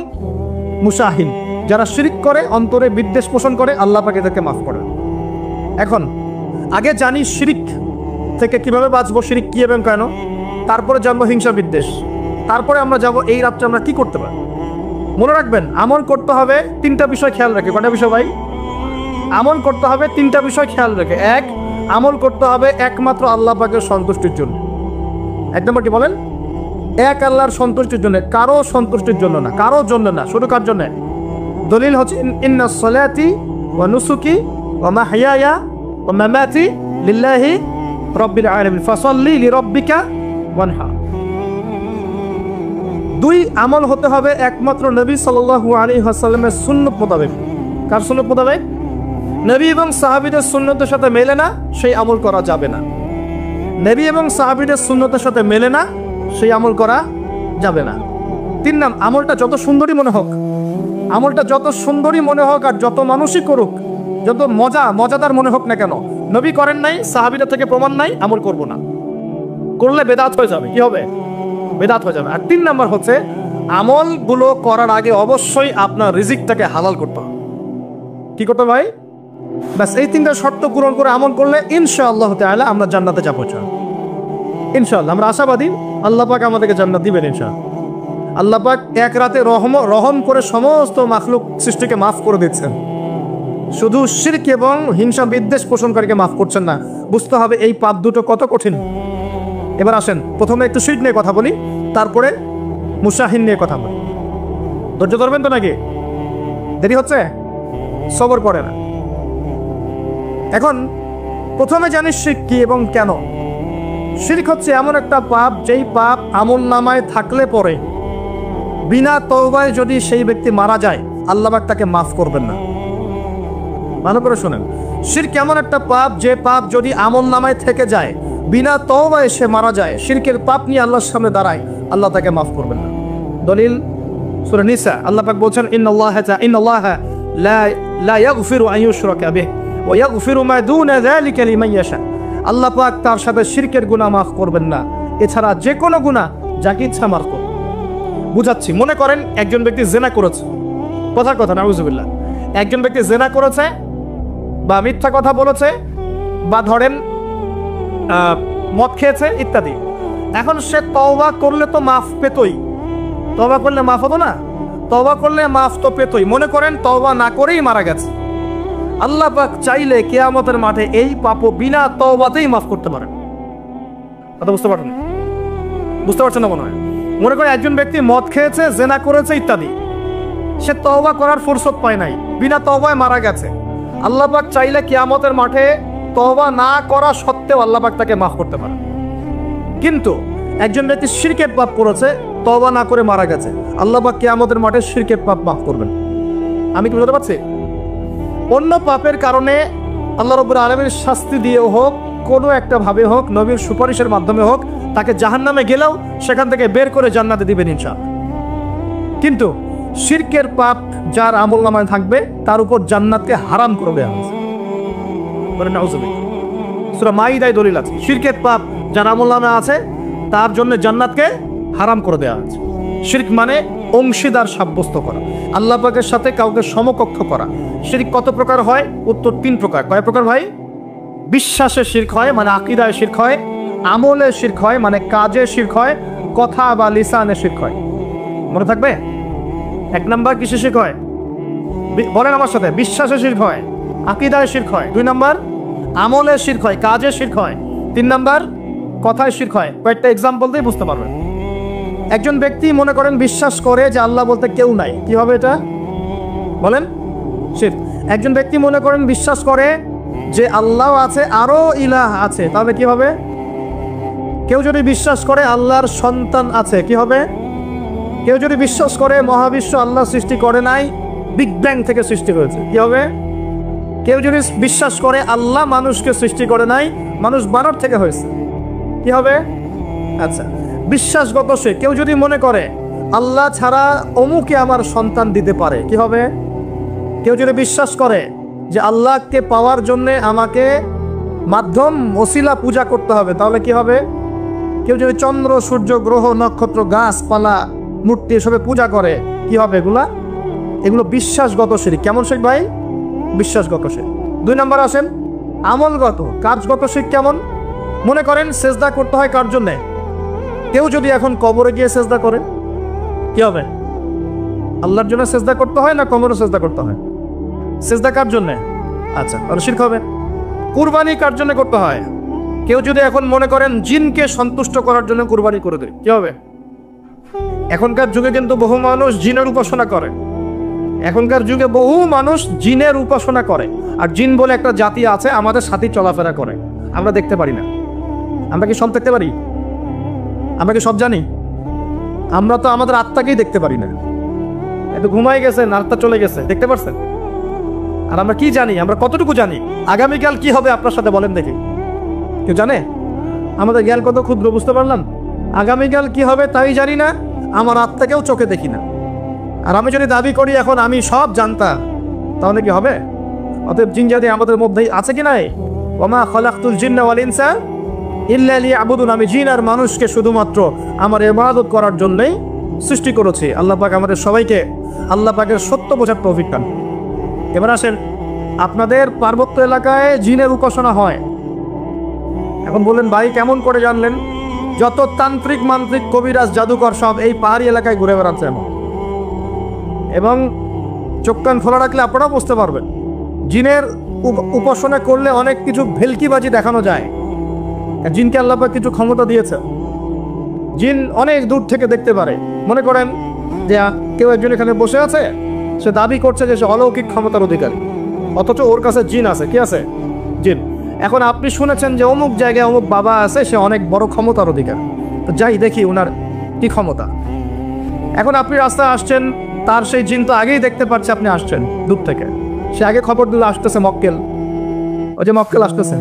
A: মুশাহিন। যারা শিরক করে, অন্তরে বিদ্বেষ পোষণ করে, আল্লাহ পাক এদেরকে মাফ করেন। এখন আগে জানি শিরক থেকে কিভাবে বাঁচবো, শিরক কি এবং কেন, তারপরে জানবো হিংসা বিদ্বেষ, তারপরে আমরা যাবো এই রাত্রে আমরা কি করতে পারি। মনে রাখবেন, আমল করতে হবে 3টা বিষয় খেয়াল রেখে। কয়টা বিষয় ভাই? আমল করতে হবে 3টা বিষয় খেয়াল রেখে। 1, আমল করতে হবে একমাত্র আল্লাহ পাকের সন্তুষ্টির জন্য। 1 নম্বর কি বলেন? এক আল্লাহর সন্তুষ্টির জন্য, কারো সন্তুষ্টির জন্য না, কারো জন্য না। শুধু কার জন্য? দলিল হচ্ছে ইন্নাস সালাতি ওয়া নুসুকি ওয়া মাহইয়ায়া ওয়া মামাতি লিল্লাহি রাব্বিল আলামিন ফাসাল্লি লিরাব্বিকা ওয়ানহার। 2, আমল হতে হবে একমাত্র নবী সাল্লাল্লাহু আলাইহি ওয়াসাল্লামের সুন্নাত মোতাবেক। কার সুন্নাত মোতাবেক? নবী এবং সাহাবীদের সুন্নতের সাথে মেলে না, সেই আমল করা যাবে না। নবী এবং সাহাবীদের সুন্নতের সাথে মেলে না, সেই আমল করা যাবে না। 3 নাম, আমলটা যত সুন্দরী মনে হোক, আমলটা যত সুন্দরী মনে হোক আর যত মানুষই করুক, যত মজাদার মনে হোক না কেন, নবী করেন নাই, সাহাবীদের থেকে প্রমাণ নাই, আমল করব না। করলে বেদাত হয়ে যাবে। কি হবে? বেদাত হয়ে যাবে। আর 3 নাম্বার হচ্ছে, আমলগুলো করার আগে অবশ্যই আপনার রিজিকটাকে হালাল করতে হবে। কি করতে ভাই? ব্যাস এই 3টা শর্ত পূরণ করে আমল করলে ইনশাআল্লাহ তাআলা আমরা জান্নাতে যাবো। ইনশাআল্লাহ আমরা আশাবাদী, আল্লাহ পাক আমাদেরকে জান্নাত দিবেন ইনশাআল্লাহ। আল্লাহ পাক এক রাতে রহম করে সমস্ত মাখলুক সৃষ্টিকে মাফ করে দিচ্ছেন, শুধু শিরক এবং হিংসা বিদ্বেষ পোষণকারীকে মাফ করছেন না। বুঝতে হবে এই পাপ দুটো কত কঠিন। এবার আসেন, প্রথমে একটু শিরক নিয়ে কথা বলি, তারপরে মুশাহিন নিয়ে কথা বলি। ধৈর্য ধরবেন তো নাকি? দেরি হচ্ছে? সবর করে না। এখন প্রথমে জানিস শিরক কি এবং কেন। শিরক হচ্ছে এমন একটা পাপ, যেই পাপ আমল নামায় থাকলে পরে বিনা তওবায় যদি সেই ব্যক্তি মারা যায়, আল্লাহ পাক তাকে মাফ করবেন না। ভালো করে শুনেন, শিরক এমন একটা পাপ, যে পাপ যদি আমল নামায় থেকে যায়, বিনা তওবায় সে মারা যায়, শিরকের পাপ নিয়ে আল্লাহর সামনে দাঁড়ায়, আল্লাহ তাকে মাফ করবেন না। দলিল সূরা নিসা, আল্লাহ পাক বলছেন ইন্নাল্লাহা লা ইয়াগফিরু আন ইউশরাকা বিহি ওয়া ইয়াগফিরু মা দুনা যালিকা লিমান ইয়াশা। আল্লাহ পাক তার সাথে শিরকের গুনাহ মাফ করবেন না, এছাড়া যে কোনো গুনাহ যাকে ইচ্ছা মাফ করবেন। বুঝাচ্ছি, মনে করেন একজন ব্যক্তি জেনা করেছে, কথার কথা নাউজুবিল্লাহ, একজন ব্যক্তি জেনা করেছে বা মিথ্যা কথা বলেছে বা ধরেন মদ খেয়েছে ইত্যাদি। এখন সে তওবা করলে তো মাফ পেতই, তওবা করলে মাফ হতো না? তওবা করলে মাফ তো পেতই। মনে করেন তওবা না করেই মারা গেছে, আল্লাহ পাক চাইলে কিয়ামতের মাঠে এই পাপও বিনা তওবাতেই মাফ করতে পারেন। কথা বুঝতে পারছেন? বুঝতে পারছেন না মনে হয়? মনে করেন একজন ব্যক্তি মদ খেয়েছে, জেনা করেছে ইত্যাদি, সে তওবা করার ফুরসত পায় নাই, বিনা তওবায় মারা গেছে। আল্লাহ পাক চাইলে কিয়ামতের মাঠে তওবা না করা সত্ত্বেও আল্লাহ পাক তাকে মাফ করতে পারে। কিন্তু একজন ব্যক্তি শিরকের পাপ করেছে, তওবা না করে মারা গেছে, আল্লাহ পাক কিয়ামতের মাঠে শিরকের পাপ মাফ করবেন। আমি কি বুঝতে পারছি? অন্য পাপের কারণে আল্লাহ রাব্বুল আলামিন শাস্তি দিয়েও হোক, কোনো একটা ভাবে হোক, নবীর সুপারিশের মাধ্যমে হোক, তাকে জাহান্নামে গেলেও সেখান থেকে বের করে জান্নাতে দিবেন ইনশাআল্লাহ। কিন্তু শিরকের পাপ যার আমলনামায় থাকবে, তার উপর জান্নাতকে হারাম করে দেওয়া হয়েছে। বলেন নাউজুবিল্লাহ। সূরা মাইদায় দলিল আছে, শিরকের পাপ যার আমলনামায় আছে তার জন্য জান্নাতকে হারাম করে দেওয়া হয়েছে। শিরক মানে অংশীদার সাব্যস্ত করা, আল্লাহ পাকের সাথে কাউকে সমকক্ষ করা। শিরক কত প্রকার হয়? উত্তর 3 প্রকার। কয় প্রকার ভাই? বিশ্বাসে শিরক হয়, মানে আকীদায় শিরক হয়। আমলে শিরক হয়, মানে কাজে শিরক হয়। কথা বা লিসানে শিরক হয়। মনে থাকবে? 1 নাম্বার কিসে শিরক হয়? বলেন আমার সাথে। বিশ্বাসে শিরক হয়, আকীদায় শিরক হয়। 2 নাম্বার আমলে শিরক হয়, কাজে শিরক হয়। 3 নাম্বার কথায় শিরক হয়। কয়েকটা এক্সাম্পল দিয়ে বুঝতে পারবেন। একজন ব্যক্তি মনে করেন বিশ্বাস করে যে আল্লাহ বলতে কেউ নাই, কি হবে এটা? বলেন শিরক। একজন ব্যক্তি মনে করেন বিশ্বাস করে যে আল্লাহ আছে, আরো ইলাহ আছে, তাহলে কি হবে? কেউ যদি বিশ্বাস করে আল্লাহর সন্তান আছে, কি হবে? কেউ যদি বিশ্বাস করে মহাবিশ্ব আল্লাহ সৃষ্টি করে নাই, বিগ ব্যাং থেকে সৃষ্টি হয়েছে, কি হবে? কেউ যদি বিশ্বাস করে আল্লাহ মানুষকে সৃষ্টি করে নাই, মানুষ বানর থেকে হয়েছে, কি হবে? আচ্ছা, বিশ্বাসগত সে কেউ যদি মনে করে আল্লাহ ছাড়া অমুকে আমার সন্তান দিতে পারে, কি হবে? কেউ যদি বিশ্বাস করে যে আল্লাহকে পাওয়ার জন্যে আমাকে মাধ্যম ওসিলা পূজা করতে হবে, তাহলে কি হবে? কেউ যদি চন্দ্র, সূর্য, গ্রহ, নক্ষত্র, গাছপালা, মূর্তি এসবে পূজা করে, কি হবে? এগুলো বিশ্বাসগত শিরক। কেমন শিরক ভাই? বিশ্বাসগত শিরক। 2 নম্বর আসেন আমলগত, কাজগত শিরক। কেমন? মনে করেন সেজদা করতে হয় কার জন্যে? কেউ যদি এখন কবরে গিয়ে সেজদা করে, কি হবে? আল্লাহর জন্য সেজদা করতে হয় না কবরে সেজদা করতে হয়? সেজদা কার জন্যে? আচ্ছা, তাহলে শিরক হবে। কুরবানি কার জন্য করতে হয়? কেউ যদি এখন মনে করেন জিনকে সন্তুষ্ট করার জন্য কুরবানি করে দেয়, কি হবে? এখনকার যুগে কিন্তু বহু মানুষ জিনের উপাসনা করে। এখনকার যুগে বহু মানুষ জিনের উপাসনা করে, আর জিন বলে একটা জাতি আছে আমাদের সাথে চলাফেরা করে, আমরা দেখতে পারি না। আমরা কি সব দেখতে পারি? আমরা কি সব জানি? আমরা তো আমাদের আত্মাকেই দেখতে পারি না। এত ঘুমাই গেছেন, আত্মা চলে গেছে, দেখতে পারছেন? আর আমরা কি জানি? আমরা কতটুকু জানি আগামীকাল কি হবে আপনার সাথে, বলেন দেখি। কেউ জানে? আমাদের জ্ঞান কত ক্ষুদ্র, বুঝতে পারলাম। আগামীকাল কি হবে তাই জানি না, আমার আত্মাকেও চোখে দেখি না। আর আমি যদি দাবি করি এখন আমি সব জানতাম, তাহলে কি হবে? অতএব জিন জাতি আমাদের মধ্যেই আছে কি নাই? ওমা খলাকতুল জিন্না ওয়াল ইনসা ইল্লা লিয়াবুদুন, আমি জিন আর মানুষকে শুধুমাত্র আমার ইবাদত করার জন্যই সৃষ্টি করেছি। আল্লাহ পাক আমাদের সবাইকে আল্লাহ পাকের সত্য বোঝার তৌফিক দান। এবার আসেন, আপনাদের পার্বত্য এলাকায় জিনের উপাসনা হয়। এখন বললেন ভাই কেমন করে জানলেন? যত তান্ত্রিক, মান্ত্রিক, কবিরাজ, জাদুকর সব এই পাহাড়ি এলাকায় ঘুরে বেড়াচ্ছে এবং চোখ কান খোলা রাখলে আপনারাও বুঝতে পারবেন। জিনের উপাসনা করলে অনেক কিছু ভেলকিবাজি দেখানো যায়। জিনকে আল্লাহ পাক কিছু ক্ষমতা দিয়েছে। জিন অনেক দূর থেকে দেখতে পারে। মনে করেন যে কেউ একজন এখানে বসে আছে, সে দাবি করছে যে সে অলৌকিক ক্ষমতার অধিকারী, অথচ ওর কাছে জিন আছে। কি আছে? জিন। এখন আপনি শুনেছেন যে অমুক জায়গায় অমুক বাবা আছে, সে অনেক বড় ক্ষমতার অধিকার, তো যাই দেখি ওনার কি ক্ষমতা। এখন আপনি রাস্তায় আসছেন, তার সেই জিন তো আগেই দেখতে পাচ্ছে আপনি আসছেন দূর থেকে, সে আগে খবর দিল আসতেছে মক্কেল, ওই যে মক্কেল আসতেছে।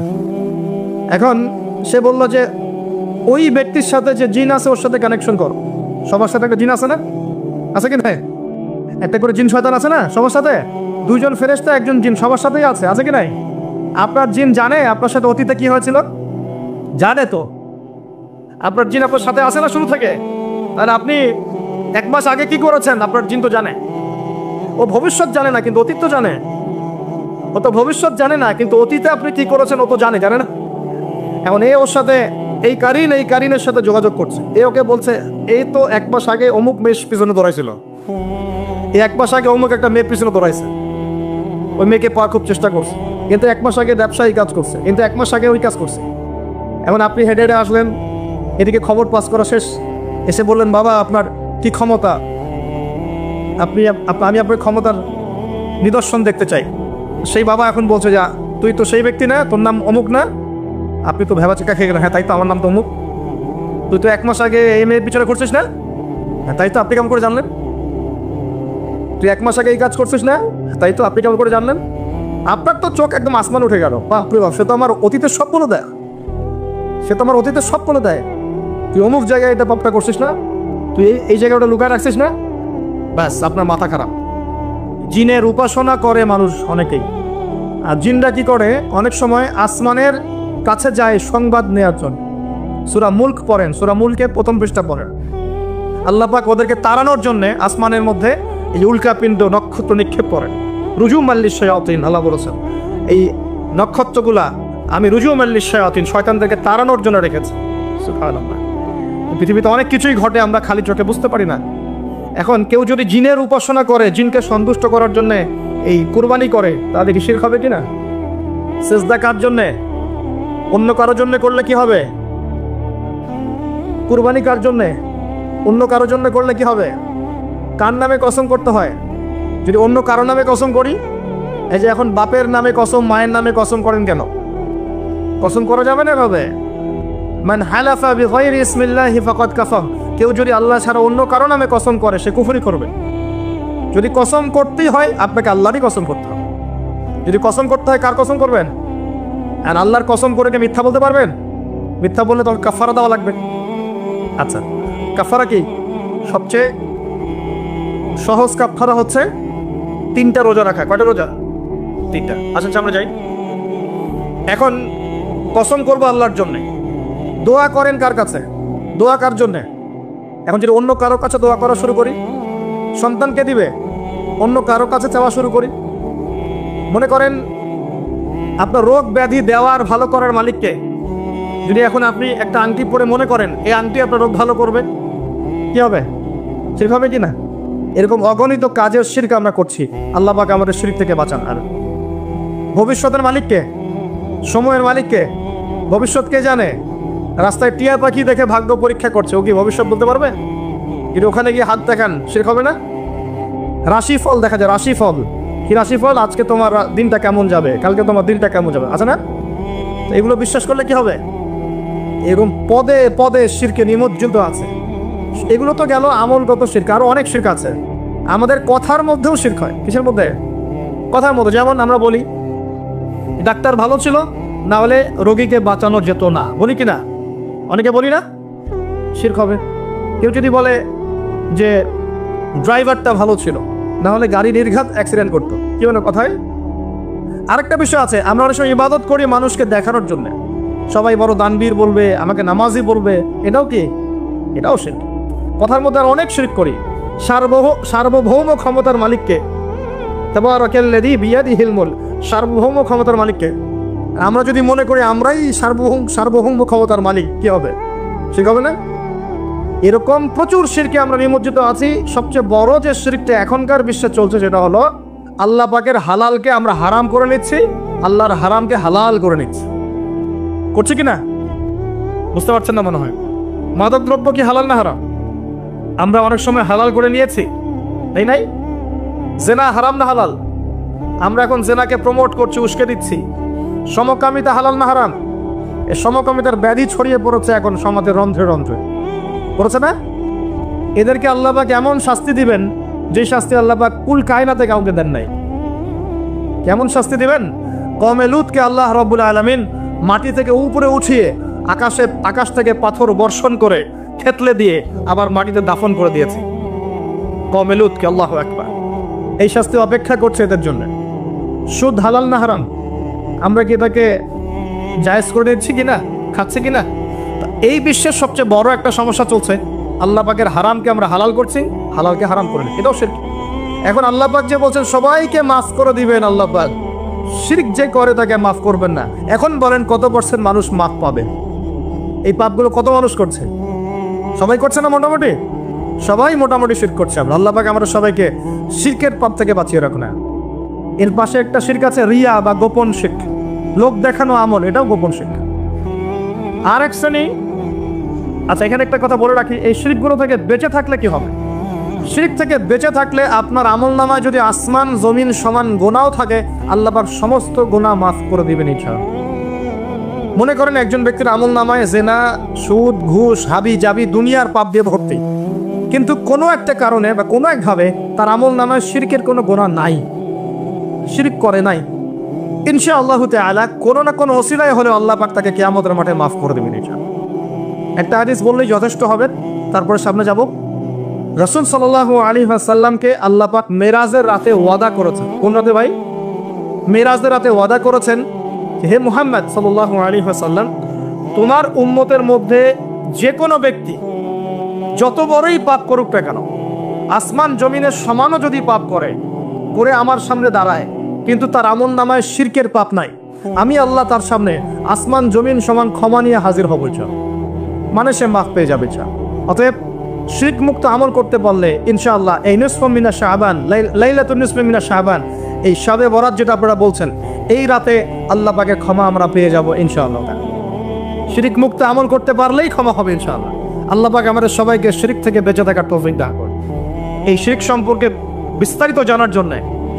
A: এখন সে বলল যে ওই ব্যক্তির সাথে যে জিন আছে ওর সাথে কানেকশন করো। সবার সাথে একটা জিন আছে না? আছে কি না? একটা করে জিন শয়তান আছে না সবার সাথে? 2 জন ফেরেশতা, 1 জন জিন, সবার সাথেই আছে। আছে কি নাই? আপনার জিন জানে আপনার সাথে অতীতে কি হয়েছিল? জানে তো। আপনার জিন আপনার সাথে আছে না শুরু থেকে? আর আপনি 1 মাস আগে কি করেছেন আপনার জিন তো জানে। ও ভবিষ্যৎ জানে না কিন্তু অতীত তো জানে। ও তো ভবিষ্যৎ জানে না কিন্তু অতীতে আপনি কি করেছেন ও তো জানে না? এখন ওর সাথে এই কারিনের সাথে যোগাযোগ করছে। ওকে বলছে এই তো 1 মাস আগে অমুক মেয়ের পিছনে দৌড়াইছিল, এই 1 মাস আগে অমুক একটা মেয়ের পিছনে দৌড়াইছে, ওই মেয়েকে পাওয়ার খুব চেষ্টা করছে, কিন্তু 1 মাস আগে ব্যবসায়ী কাজ করছে, কিন্তু 1 মাস আগে ওই কাজ করছে। এখন আপনি হেডে আসলেন, এদিকে খবর পাস করা শেষ, এসে বললেন বাবা আপনার কি ক্ষমতা, আমি আপনার ক্ষমতার নিদর্শন দেখতে চাই। সেই বাবা এখন বলছে যে তুই তো সেই ব্যক্তি না, তোর নাম অমুক না? আপনি তো ভেবা চেকা খেয়ে গেলেন, হ্যাঁ তাই তো, আমার নাম তো অমুক। তুই তো 1 মাস আগে এই মেয়ের পিছনে করছিস না? হ্যাঁ তাই তো, আপনি কেমন করে জানলেন? তুই 1 মাস আগে এই কাজ করছিস না? তাই তো, আপনি কেমন করে জানলেন? আপনার তো চোখ একদম আসমান উঠে গেল, বাপরে বাপ, সে তো আমার অতীতের সব বলে দেয়, তুই অমুক জায়গায় এটা পাপটা করছিস না, তুই এই জায়গায় ওটা লুকায় রাখছিস না, ব্যাস আপনার মাথা খারাপ। জিনের উপাসনা করে মানুষ অনেকেই। আর জিনরা কি করে, অনেক সময় আসমানের কাছে যায় সংবাদ নেওয়ার জন্য। সূরা মুলক পড়েন, সূরা মুলকের 1ম পৃষ্ঠা পড়েন। আল্লাহ পাক ওদেরকে তাড়ানোর জন্য আসমানের মধ্যে এই উল্কাপিণ্ড নক্ষত্র নিক্ষেপ করেন। রুজুম আল্লিশ শায়াতিন, আল্লাহ বলেছেন এই নক্ষত্রগুলা আমি রুজুম আল্লিশ শায়াতিন, শয়তানদেরকে তাড়ানোর জন্য রেখেছি। সুবহানাল্লাহ। পৃথিবীতে অনেক কিছুই ঘটে আমরা খালি চোখে বুঝতে পারি না। এখন কেউ যদি জিনের উপাসনা করে, জিনকে সন্তুষ্ট করার জন্য এই কুরবানি করে, তাদের কি শিরক হবে কিনা? সেজদা কার জন্যে? অন্য কারোর জন্য করলে কি হবে? কুরবানি কার জন্যে? অন্য কারোর জন্য করলে কি হবে? কার নামে কসম করতে হয়? যদি অন্য কারো নামে কসম করি এই যে এখন বাপের নামে কসম, মায়ের নামে কসম করেন কেন? কসম করা যাবে না এভাবে। মান হালাফা বিগাইরি ইসমিল্লাহি ফাকাদ কাফার, কেউ যদি আল্লাহ ছাড়া অন্য কারো নামে কসম করে সে কুফরি করবে। যদি কসম করতেই হয় আপনাকে আল্লাহরই কসম করতে হবে। যদি কসম করতে হয় কার কসম করবেন? আর আল্লাহর কসম করে কি মিথ্যা বলতে পারবেন? মিথ্যা বললে তখন কাফারা দেওয়া লাগবে। আচ্ছা, কাফারা কি? সবচেয়ে সহজ কাফারা হচ্ছে 3টা রোজা রাখা। কয়টা রোজা? 3টা। আসেন সামনে যাই। এখন কসম করবো আল্লাহর জন্যে, দোয়া করেন কার কাছে? দোয়া কার জন্যে? এখন যদি অন্য কারো কাছে দোয়া করা শুরু করি, সন্তানকে দিবে, অন্য কারো কাছে চাওয়া শুরু করি। মনে করেন আপনার রোগ ব্যাধি দেওয়ার ভালো করার মালিককে। যদি এখন আপনি একটা আংটি পরে মনে করেন এই আংটি আপনার রোগ ভালো করবে, কি হবে? শিরক হবে কি না? এরকম অগণিত কাজের শিরক আমরা করছি। আল্লাহ পাক আমাদের শিরক থেকে বাঁচান। আর ভবিষ্যতের মালিককে, সময়ের মালিককে, ভবিষ্যৎ কে জানে? রাস্তায় টিয়া পাখি দেখে ভাগ্য পরীক্ষা করছে, ও কি ভবিষ্যৎ বলতে পারবে? কিন্তু ওখানে গিয়ে হাত দেখান, শিরক হবে না? রাশিফল দেখা যায়, রাশিফল কি? রাশিফল আজকে তোমার দিনটা কেমন যাবে, কালকে তোমার দিনটা কেমন যাবে, আছে না? তো এগুলো বিশ্বাস করলে কি হবে? এরকম পদে পদে শিরকে নিমজ্জিত আছে। এগুলো তো গেল আমলগত শিরক, আরো অনেক শিরক আছে। আমাদের কথার মধ্যেও শিরক হয়। কিসের মধ্যে? কথার মধ্যে। যেমন আমরা বলি ডাক্তার ভালো ছিল, না হলে রোগীকে বাঁচানো যেত না, বলি কি না? অনেকে বলি না? শিরক হবে। কেউ যদি বলে যে ড্রাইভারটা ভালো ছিল, না হলে গাড়ি নির্ঘাত অ্যাক্সিডেন্ট করতো, কি মানে কথায়? আরেকটা বিষয় আছে, আমরা অনেক সময় ইবাদত করি মানুষকে দেখানোর জন্য। সবাই বড় দানবীর বলবে, আমাকে নামাজি বলবে, এটাও কি? এটাও শিরক। কথার মধ্যে আর অনেক শিরক করি। সার্বভৌম ক্ষমতার মালিককে, তাবারাকাল্লাযী বিয়াদিহিল মুলক, সার্বভৌম ক্ষমতার মালিককে আমরা যদি মনে করি আমরাই সার্বভৌম ক্ষমতার মালিক, কি হবে? শিরক হবে না? এরকম প্রচুর শিরকে আমরা নিমজ্জিত আছি। সবচেয়ে বড় যে শিরকটা এখনকার বিশ্বে চলছে সেটা হলো আল্লাহ পাকের হালালকে আমরা হারাম করে নিচ্ছি, আল্লাহর হারামকে হালাল করে নিচ্ছি। করছে কিনা বুঝতে পারছেন না মনে হয়? মাদক দ্রব্য কি হালাল না হারাম? আমরা অনেক সময় হালাল করে নিয়েছি, তাই নাই? জেনা হারাম না হালাল? আমরা এখন জেনাকে প্রমোট করছি, উস্কে দিচ্ছি। সমকামিতা হালাল না হারাম? এই সমকামিতার ব্যাধি ছড়িয়ে পড়েছে এখন সমাজের রন্ধ্রে রন্ধ্রে, পড়েছে না? এদেরকে আল্লাহ পাক এমন শাস্তি দিবেন যে শাস্তি আল্লাহ পাক কুল কায়নাতে কাউকে দেন নাই। কেমন শাস্তি দিবেন? কওমে লূতকে আল্লাহ রাব্বুল আলামিন মাটি থেকে উপরে উঠিয়ে আকাশ থেকে পাথর বর্ষণ করে থেতলে দিয়ে আবার মাটিতে দাফন করে দিয়েছে কওমে লূতকে। আল্লাহু আকবার। এই শাস্তি অপেক্ষা করছে এদের জন্য। সুদ হালাল না হারাম? আমরা কি এটাকে জায়েজ করে দিচ্ছি কিনা, খাচ্ছি কিনা? এই বিশ্বের সবচেয়ে বড় একটা সমস্যা চলছে, আল্লাহ পাকের হারামকে আমরা হালাল করছি, হালালকে হারাম করে নিচ্ছি। এটাও শিরক। এখন আল্লাহ পাক যে বলছেন সবাইকে মাফ করে দিবেন, আল্লাহ পাক শিরক যে করে তাকে মাফ করবেন না। এখন বলেন কত % মানুষ মাফ পাবে? এই পাপগুলো কত মানুষ করছে? সবাই করছে না? মোটামুটি সবাই মোটামুটি শিরক করছে। আল্লাহ পাক আমরা সবাইকে শিরকের পাপ থেকে বাঁচিয়ে রাখুন। এর পাশে একটা শিরক আছে রিয়া বা গোপন শিরক, লোক দেখানো আমল, এটাও গোপন শিরক। আর এক শ্রেণী। আচ্ছা, এখানে একটা কথা বলে রাখি, এই শিরকগুলো থেকে বেঁচে থাকলে কি হবে? শিরক থেকে বেঁচে থাকলে আপনার আমল নামায় যদি আসমান জমিন সমান গুনাহও থাকে, আল্লাহ পাক সমস্ত গুনাহ মাফ করে দিবেন ইনশাআল্লাহ। মনে করেন একজন ব্যক্তির আমল নামায় জেনা, সুদ, ঘুষ, হাবি জাবি দুনিয়ার পাপ দিয়ে ভর্তি, কিন্তু কোনো একটা কারণে বা কোনো একভাবে তার আমল নামায় শিরকের কোনো গুনাহ নাই, শিরক করে নাই, ইনশাআল্লাহ তাআলা কোনো না কোনো ওসিলায় হলে আল্লাহ পাক তাকে কিয়ামতের মাঠে মাফ করে দেবেন ইনশাআল্লাহ। একটা হাদিস বললেই যথেষ্ট হবে, তারপরে সামনে যাব। রাসূল সাল্লাল্লাহু আলাইহি ওয়াসাল্লামকে আল্লাহ পাক মেরাজের রাতে ওয়াদা করেছেন। কোন রাতে ভাই? মেরাজের রাতে ওয়াদা করেছেন, হে মুহাম্মদ সাল্লাল্লাহু আলাইহি ওয়াসাল্লাম, তোমার উম্মতের মধ্যে যে কোনো ব্যক্তি যত বড়ই পাপ করুক না কেন, আসমান জমিনের সমানও যদি পাপ করে আমার সামনে দাঁড়ায়, কিন্তু তার আমল নামায় শিরকের পাপ নাই, আমি আল্লাহ তার সামনে আসমান জমিন সমান ক্ষমা নিয়ে হাজির হব, মানে সে মাফ পেয়ে যাবে। অতএব শিরক মুক্ত আমল করতে পারলে ইনশাআল্লাহ এই নিসফু মিনা শাবান, লাইলাতুন নিসফি মিনা শাবান, এই শবে বরাত যেটা আপনারা বলছেন, এই রাতে আল্লাহ পাকের ক্ষমা আমরা পেয়ে যাব ইনশাআল্লাহ। শিরক মুক্ত আমল করতে পারলেই ক্ষমা হবে ইনশাআল্লাহ। আল্লাহ পাক আমাদের সবাইকে শিরক থেকে বেঁচে থাকার তৌফিক দান করুন। এই শিরক সম্পর্কে বিস্তারিত জানার জন্য,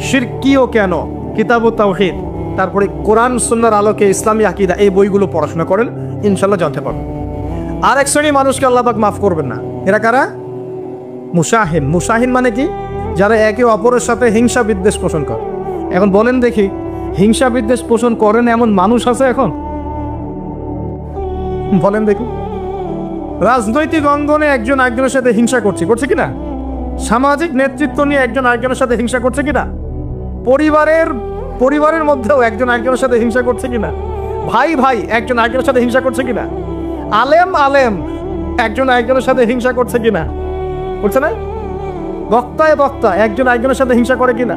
A: শিরক কি ও কেন, কিতাবুত তাওহীদ, তারপরে কোরআন সুন্নাহর আলোকে ইসলামী আকীদা, এই বইগুলো পড়াশোনা করেন, ইনশাআল্লাহ জানতে পারবেন। আর এক শ্রেণীর মানুষকে আল্লাহ পাক মাফ করবেন না। এরা কারা? মুশাহিন। মুশাহিন মানে কি? যারা একে অপরের সাথে হিংসা বিদ্বেষ পোষণ করে। এখন বলেন দেখি, হিংসা বিদ্বেষ পোষণ করেন এমন মানুষ আছে এখন? বলেন দেখি। রাজনৈতিক অঙ্গনে একজন আরেকজনের সাথে হিংসা করছে কিনা? সামাজিক নেতৃত্ব নিয়ে একজন আরেকজনের সাথে হিংসা করছে কিনা? পরিবারের মধ্যেও একজন আরেকজনের সাথে হিংসা করছে কিনা? ভাই ভাই একজন আরেকজনের সাথে হিংসা করছে কিনা? আলেম একজন আরেকজনের সাথে হিংসা করছে কিনা? করছে না? বক্তা একজন আরেকজনের সাথে হিংসা করে কিনা?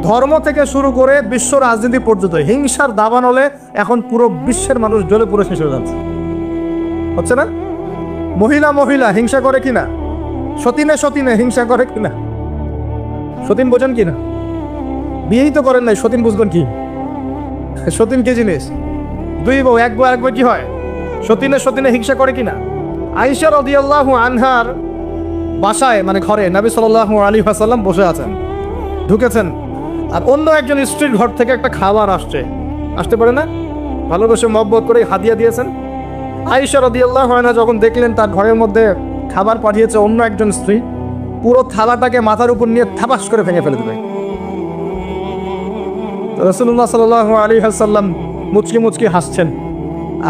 A: ধর্ম থেকে শুরু করে বিশ্ব রাজনীতি পর্যন্ত হিংসার দাবান হলে এখন পুরো বিশ্বের মানুষ জ্বলে পুরো শেষ হয়ে যাচ্ছে, হচ্ছে না? মহিলা হিংসা করে কিনা? সতীনে হিংসা করে কিনা? সতীন বোঝেন কিনা? বিয়েই তো করেন নাই, সতীন বুঝবেন কি? সতীন কি জিনিস? দুই বউ, এক বউ কি হয়? সতীনে হিংসা করে কিনা? আয়েশা রাদিয়াল্লাহু আনহার বাসায়, মানে ঘরে, নবী সাল্লাল্লাহু আলাইহি ওয়াসাল্লাম বসে আছেন, ঢুকেছেন, আর অন্য একজন স্ত্রীর ঘর থেকে একটা খাবার আসতে পারে না, ভালোবেসে মহব্বত করে হাদিয়া দিয়েছেন। আয়েশা রাদিয়াল্লাহু আনহা যখন দেখলেন তার ঘরের মধ্যে খাবার পাঠিয়েছে অন্য একজন স্ত্রী, পুরো থালাটাকে মাথার উপর নিয়ে থাবাস করে ভেঙে ফেলে দেবে। রাসূলুল্লাহ সাল্লাল্লাহু আলাইহি ওয়াসাল্লাম মুচকি হাসছেন,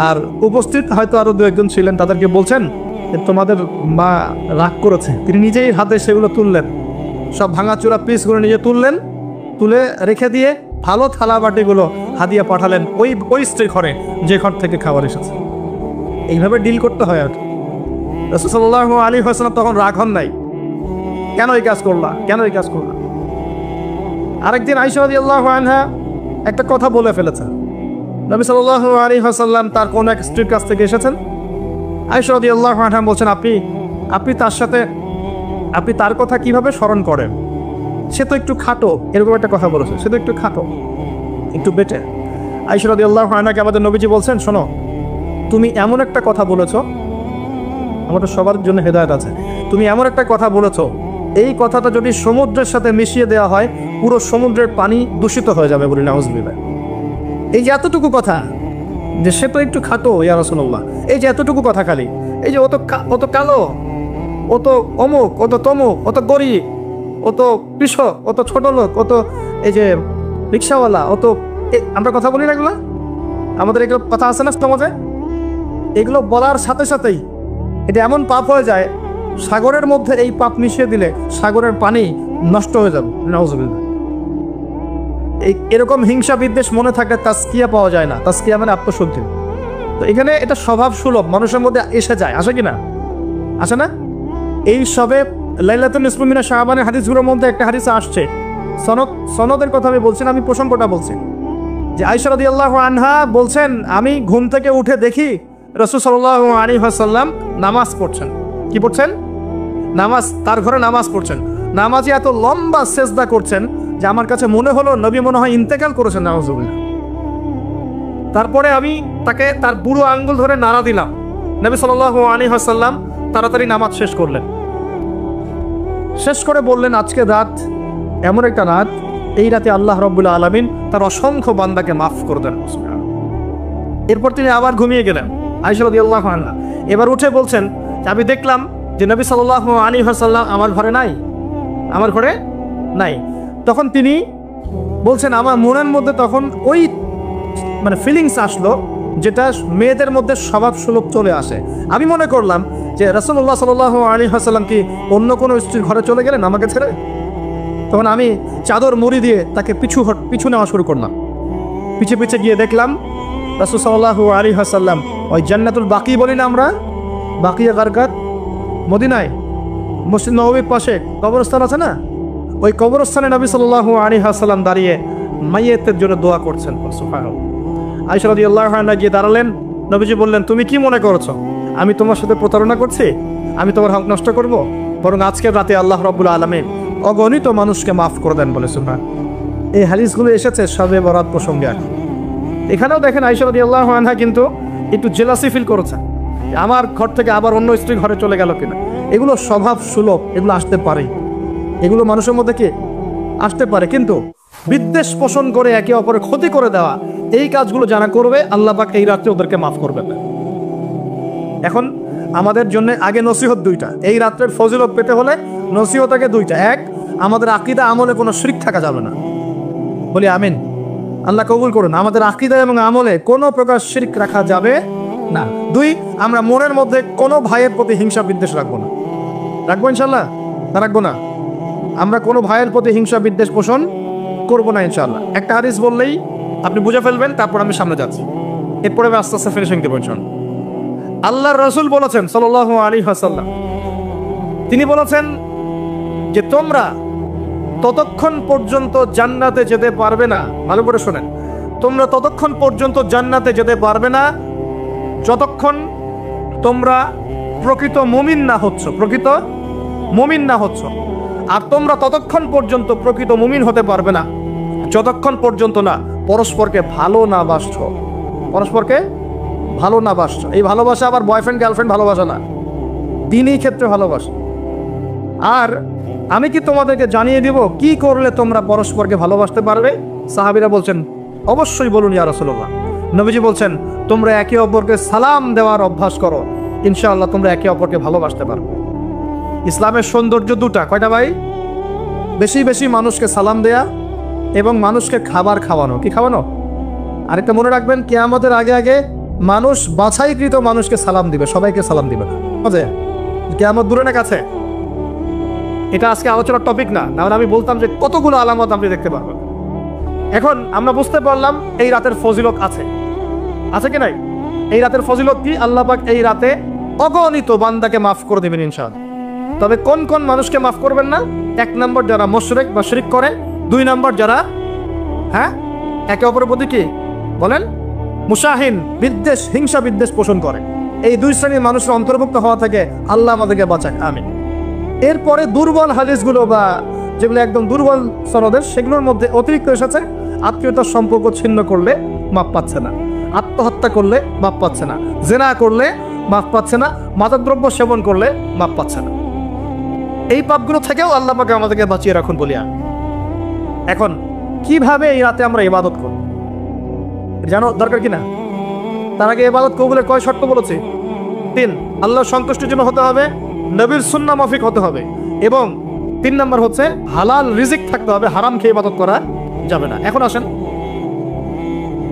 A: আর উপস্থিত হয়তো আরো দু একজন ছিলেন, তাদেরকে বলছেন তোমাদের মা রাগ করেছে। তিনি নিজেই হাতে সেগুলো তুললেন, সব ভাঙাচোরা পিসগুলো নিজে তুলে রেখে দিয়ে ভালো থালা বাটিগুলো হাদিয়া পাঠালেন ওই স্ত্রীর ঘরে, যে ঘর থেকে খাবার এসেছে। এইভাবে ডিল করতে হয়। আর রাসূল সাল্লাল্লাহু আলাইহি ওয়াসাল্লাম তখন রাগ হন নাই, কেন এই কাজ করলা? আরেকদিন আয়েশা রাদিয়াল্লাহু আনহা একটা কথা বলে ফেলেছে। নবী সাল্লাল্লাহু আলাইহি ওয়াসাল্লাম তার কোন এক স্ত্রীর কাছ থেকে এসেছেন। আয়েশা রাদিয়াল্লাহু আনহা বলছেন, আপনি তার কথা কিভাবে স্মরণ করেন? সে তো একটু খাটো, এরকম একটা কথা বলেছে, সে তো একটু খাটো, একটু বেটে। আয়েশা রাদিয়াল্লাহু আনহাকে আমাদের নবীজি বলছেন, শোনো, তুমি এমন একটা কথা বলেছো, আমাদের সবার জন্য হেদায়েত আছে, তুমি এমন একটা কথা বলেছো, এই কথাটা যদি সমুদ্রের সাথে মিশিয়ে দেওয়া হয় পুরো সমুদ্রের পানি দূষিত হয়ে যাবে, বলি নাউজুবিল্লাহ। এই যে এতটুকু কথা, যে সে তো একটু খাটো ইয়া রাসূলুল্লাহ, এই যে এতটুকু কথা, খালি এই যে অত কালো, অত অমুক, অত তমুক, অত গরিব, অত কৃষক, অত ছোট লোক, অত এই যে রিক্সাওয়ালা, আমরা কথা বলি না এগুলো, আমাদের এগুলো কথা আছে না সমাজে? এগুলো বলার সাথে সাথেই এটা এমন পাপ হয়ে যায়, সাগরের মধ্যে এই পাপ মিশিয়ে দিলে সাগরের পানি নষ্ট হয়ে যাবে, নাউজুবিল্লাহ। এরকম হিংসা বিদ্বেষ মনে থাকলে তাজকিয়া পাওয়া যায় না। তাজকিয়া মানে আত্মশুদ্ধি। তো এখানে এটা স্বভাব সুলভ মানুষের মধ্যে এসে যায়, আসে কি না? আসে না? এই সবে লাইলাতুল নিসফু মিনাশ শাবানের হাদিসগুলোর মধ্যে একটা হাদিসে আসছে, সনদের কথা আমি বলছি না, আমি প্রসঙ্গটা বলছি, যে আয়েশা রাদিয়াল্লাহু আনহা বলছেন, আমি ঘুম থেকে উঠে দেখি রাসূল সাল্লাল্লাহু আলাইহি ওয়াসাল্লাম নামাজ পড়ছেন। কি পড়ছেন? নামাজ, তার ঘরে নামাজ পড়ছেন। নামাজে এত লম্বা সেজদা করছেন যে আমার কাছে মনে হলো নবী মনে হয় ইন্তেকাল করেছেন, নাউজুবিল্লাহ। তারপরে আমি তাকে তার বুড়ো আঙ্গুল ধরে নাড়া দিলাম। নবী সাল্লাল্লাহু আলাইহি ওয়াসাল্লাম তাড়াতাড়ি নামাজ শেষ করলেন, শেষ করে বললেন, আজকে রাত এমন একটা রাত, এই রাতে আল্লাহ রাব্বুল আলামিন তার অসংখ্য বান্দাকে মাফ করে দেন। এরপর তিনি আবার ঘুমিয়ে গেলেন, আয়েশা রাদিয়াল্লাহু আনহা। এবার উঠে বলছেন, আমি দেখলাম যে নবী সাল্লাল্লাহু আলাইহি ওয়াসাল্লাম আমার ঘরে নাই। তখন তিনি বলছেন, আমার মনের মধ্যে তখন ওই ফিলিংস আসলো যেটা মেয়েদের মধ্যে স্বভাব সুলভ চলে আসে। আমি মনে করলাম যে রাসূলুল্লাহ সাল্লাল্লাহু আলাইহি ওয়াসাল্লাম কি অন্য কোনো স্ত্রীর ঘরে চলে গেলেন আমাকে ছেড়ে। তখন আমি চাদর মুড়ি দিয়ে তাকে পিছু নেওয়া শুরু করলাম। পিছে গিয়ে দেখলাম রাসূল সাল্লাল্লাহু আলাইহি ওয়াসাল্লাম ওই জান্নাতুল বাকি বলি না আমরা, বাকিয়া গারকাত, মদিনায় মসজিদ নববীর পাশে কবরস্থান আছে না, ওই কবরস্থানে নবী সাল্লাল্লাহু আলাইহি ওয়াসাল্লাম দাঁড়িয়ে মাইয়েতের জন্য দোয়া করছেন। সুবহানাল্লাহ। আয়েশা রাদিয়াল্লাহু আনহা গিয়ে দাঁড়ালেন। নবীজি বললেন, তুমি কি মনে করছো আমি তোমার সাথে প্রতারণা করছি? আমি তোমার হক নষ্ট করব? বরং আজকের রাতে আল্লাহ রাব্বুল আলামিন অগণিত মানুষকে মাফ করে দেন বলে। সুবহানাল্লাহ। এই হাদিসগুলো এসেছে শবে বরাত প্রসঙ্গে। আর এখানেও দেখেন আয়েশা রাদিয়াল্লাহু আনহা কিন্তু একটু জেলাসি ফিল করেছেন, আমার ঘর থেকে আবার অন্য স্ত্রী ঘরে চলে গেল কিনা। এগুলো স্বভাব সুলভ, এগুলো আসতে পারে, এগুলো মানুষের মধ্যে কি আসতে পারে, কিন্তু বিদ্বেষ পোষণ করে একে অপরের ক্ষতি করে দেওয়া, এই কাজগুলো যারা করবে আল্লাহ পাক এই রাত্রে ওদেরকে মাফ করবেন না। এখন আমাদের জন্য আগে নসিহত দুইটা, এই রাত্রের ফজিলত পেতে হলে নসিহত আগে দুইটা। এক, আমাদের আকীদা আমলে কোনো শিরক থাকা যাবে না, বলি আমিন, আল্লাহ কবুল করুন। আমাদের আকীদা এবং আমলে কোনো প্রকার শিরক রাখা যাবে না। দুই, আমরা মনের মধ্যে কোনো ভাইয়ের প্রতি হিংসা বিদ্বেষ রাখবো না। রাখবো ইনশাল্লাহ? না রাখবো না? আমরা কোনো ভাইয়ের প্রতি হিংসা বিদ্বেষ পোষণ করবো না ইনশাল্লাহ। একটা হাদিস বললেই আপনি বুঝে ফেলবেন, তারপর আমি সামনে যাচ্ছি, এরপরে আমি আস্তে আস্তে ফিনিশিং দেবো ইনশাল্লাহ। আল্লাহর রাসূল বলেছেন সাল্লাল্লাহু আলাইহি ওয়াসাল্লাম, তিনি বলেছেন যে তোমরা ততক্ষণ পর্যন্ত জান্নাতে যেতে পারবে না, ভালো করে শোনেন, তোমরা ততক্ষণ পর্যন্ত জান্নাতে যেতে পারবে না যতক্ষণ তোমরা প্রকৃত মুমিন না হচ্ছ, প্রকৃত মুমিন না হচ্ছ। আর তোমরা ততক্ষণ পর্যন্ত প্রকৃত মুমিন হতে পারবে না যতক্ষণ পর্যন্ত না পরস্পরকে ভালো না বাসছ, পরস্পরকে ভালো না বাসছ। এই ভালোবাসা আবার বয়ফ্রেন্ড গার্লফ্রেন্ড ভালোবাসা না, দিনই ক্ষেত্রে ভালোবাসা। আর আমি কি তোমাদেরকে জানিয়ে দিব কি করলে তোমরা পরস্পরকে ভালোবাসতে পারবে? সাহাবীরা বলছেন অবশ্যই বলুন ইয়া রাসূলুল্লাহ। নবীজি বলছেন তোমরা একে অপরকে সালাম দেওয়ার অভ্যাস করো, ইনশাআল্লাহ তোমরা একে অপরকে ভালোবাসতে পারবে। ইসলামের সৌন্দর্য দুটা, কয়টা ভাই? বেশি বেশি মানুষকে সালাম দেয়া এবং মানুষকে খাবার খাওয়ানো। কি খাওয়ানো? আরেকটা মনে রাখবেন, কিয়ামতের আগে আগে মানুষ বাছাইকৃত মানুষকে সালাম দিবে, সবাইকে সালাম দিবে না। কিয়ামত দূরে না কাছে? এটা আজকে আলোচনার টপিক না, নাহলে আমি বলতাম যে কতগুলো আলামত আপনি দেখতে পারবেন। এখন আমরা বুঝতে পারলাম এই রাতের ফজিলত আছে, আছে কি নাই? এই রাতের ফজিলত কি? আল্লাহ পাক এই রাতে অগণিত বান্দাকে মাফ করে দেবেন ইনশাআল্লাহ। তবে কোন কোন মানুষকে মাফ করবেন না? এক নম্বর যারা মুশরিক বা শিরক করে, দুই নম্বর যারা একে অপরের প্রতি কি বলেন মুশাহিন, বিদ্বেষ, হিংসা বিদ্বেষ পোষণ করে। এই দুই শ্রেণীর মানুষের অন্তর্ভুক্ত হওয়া থেকে আল্লাহ আমাদেরকে বাঁচাক, আমিন। এরপরে দুর্বল হাদিসগুলো বা যেগুলো একদম দুর্বল সনদের, সেগুলোর মধ্যে অতিরিক্ত এসেছে আত্মীয়তার সম্পর্ক ছিন্ন করলে মাপ পাচ্ছে না, আত্মহত্যা করলে মাপ পাচ্ছে না, জেনা করলে মাপ পাচ্ছে না, মাদকদ্রব্য সেবন করলে মাপ পাচ্ছে না। এই পাপগুলো থেকেও আল্লাহ পাক আমাদেরকে বাঁচিয়ে রাখুন বলিয়া। এখন কিভাবে এই রাতে আমরা ইবাদত করব জানো দরকার কিনা? তার আগে ইবাদত কবুলের কয় শর্ত বলেছি? 3। আল্লাহর সন্তুষ্টির জন্য হতে হবে, নবীর সুন্নাহ মাফিক হতে হবে, এবং 3 নম্বর হচ্ছে হালাল রিজিক থাকতে হবে, হারাম খেয়ে ইবাদত করা যাবে না। এখন আসেন,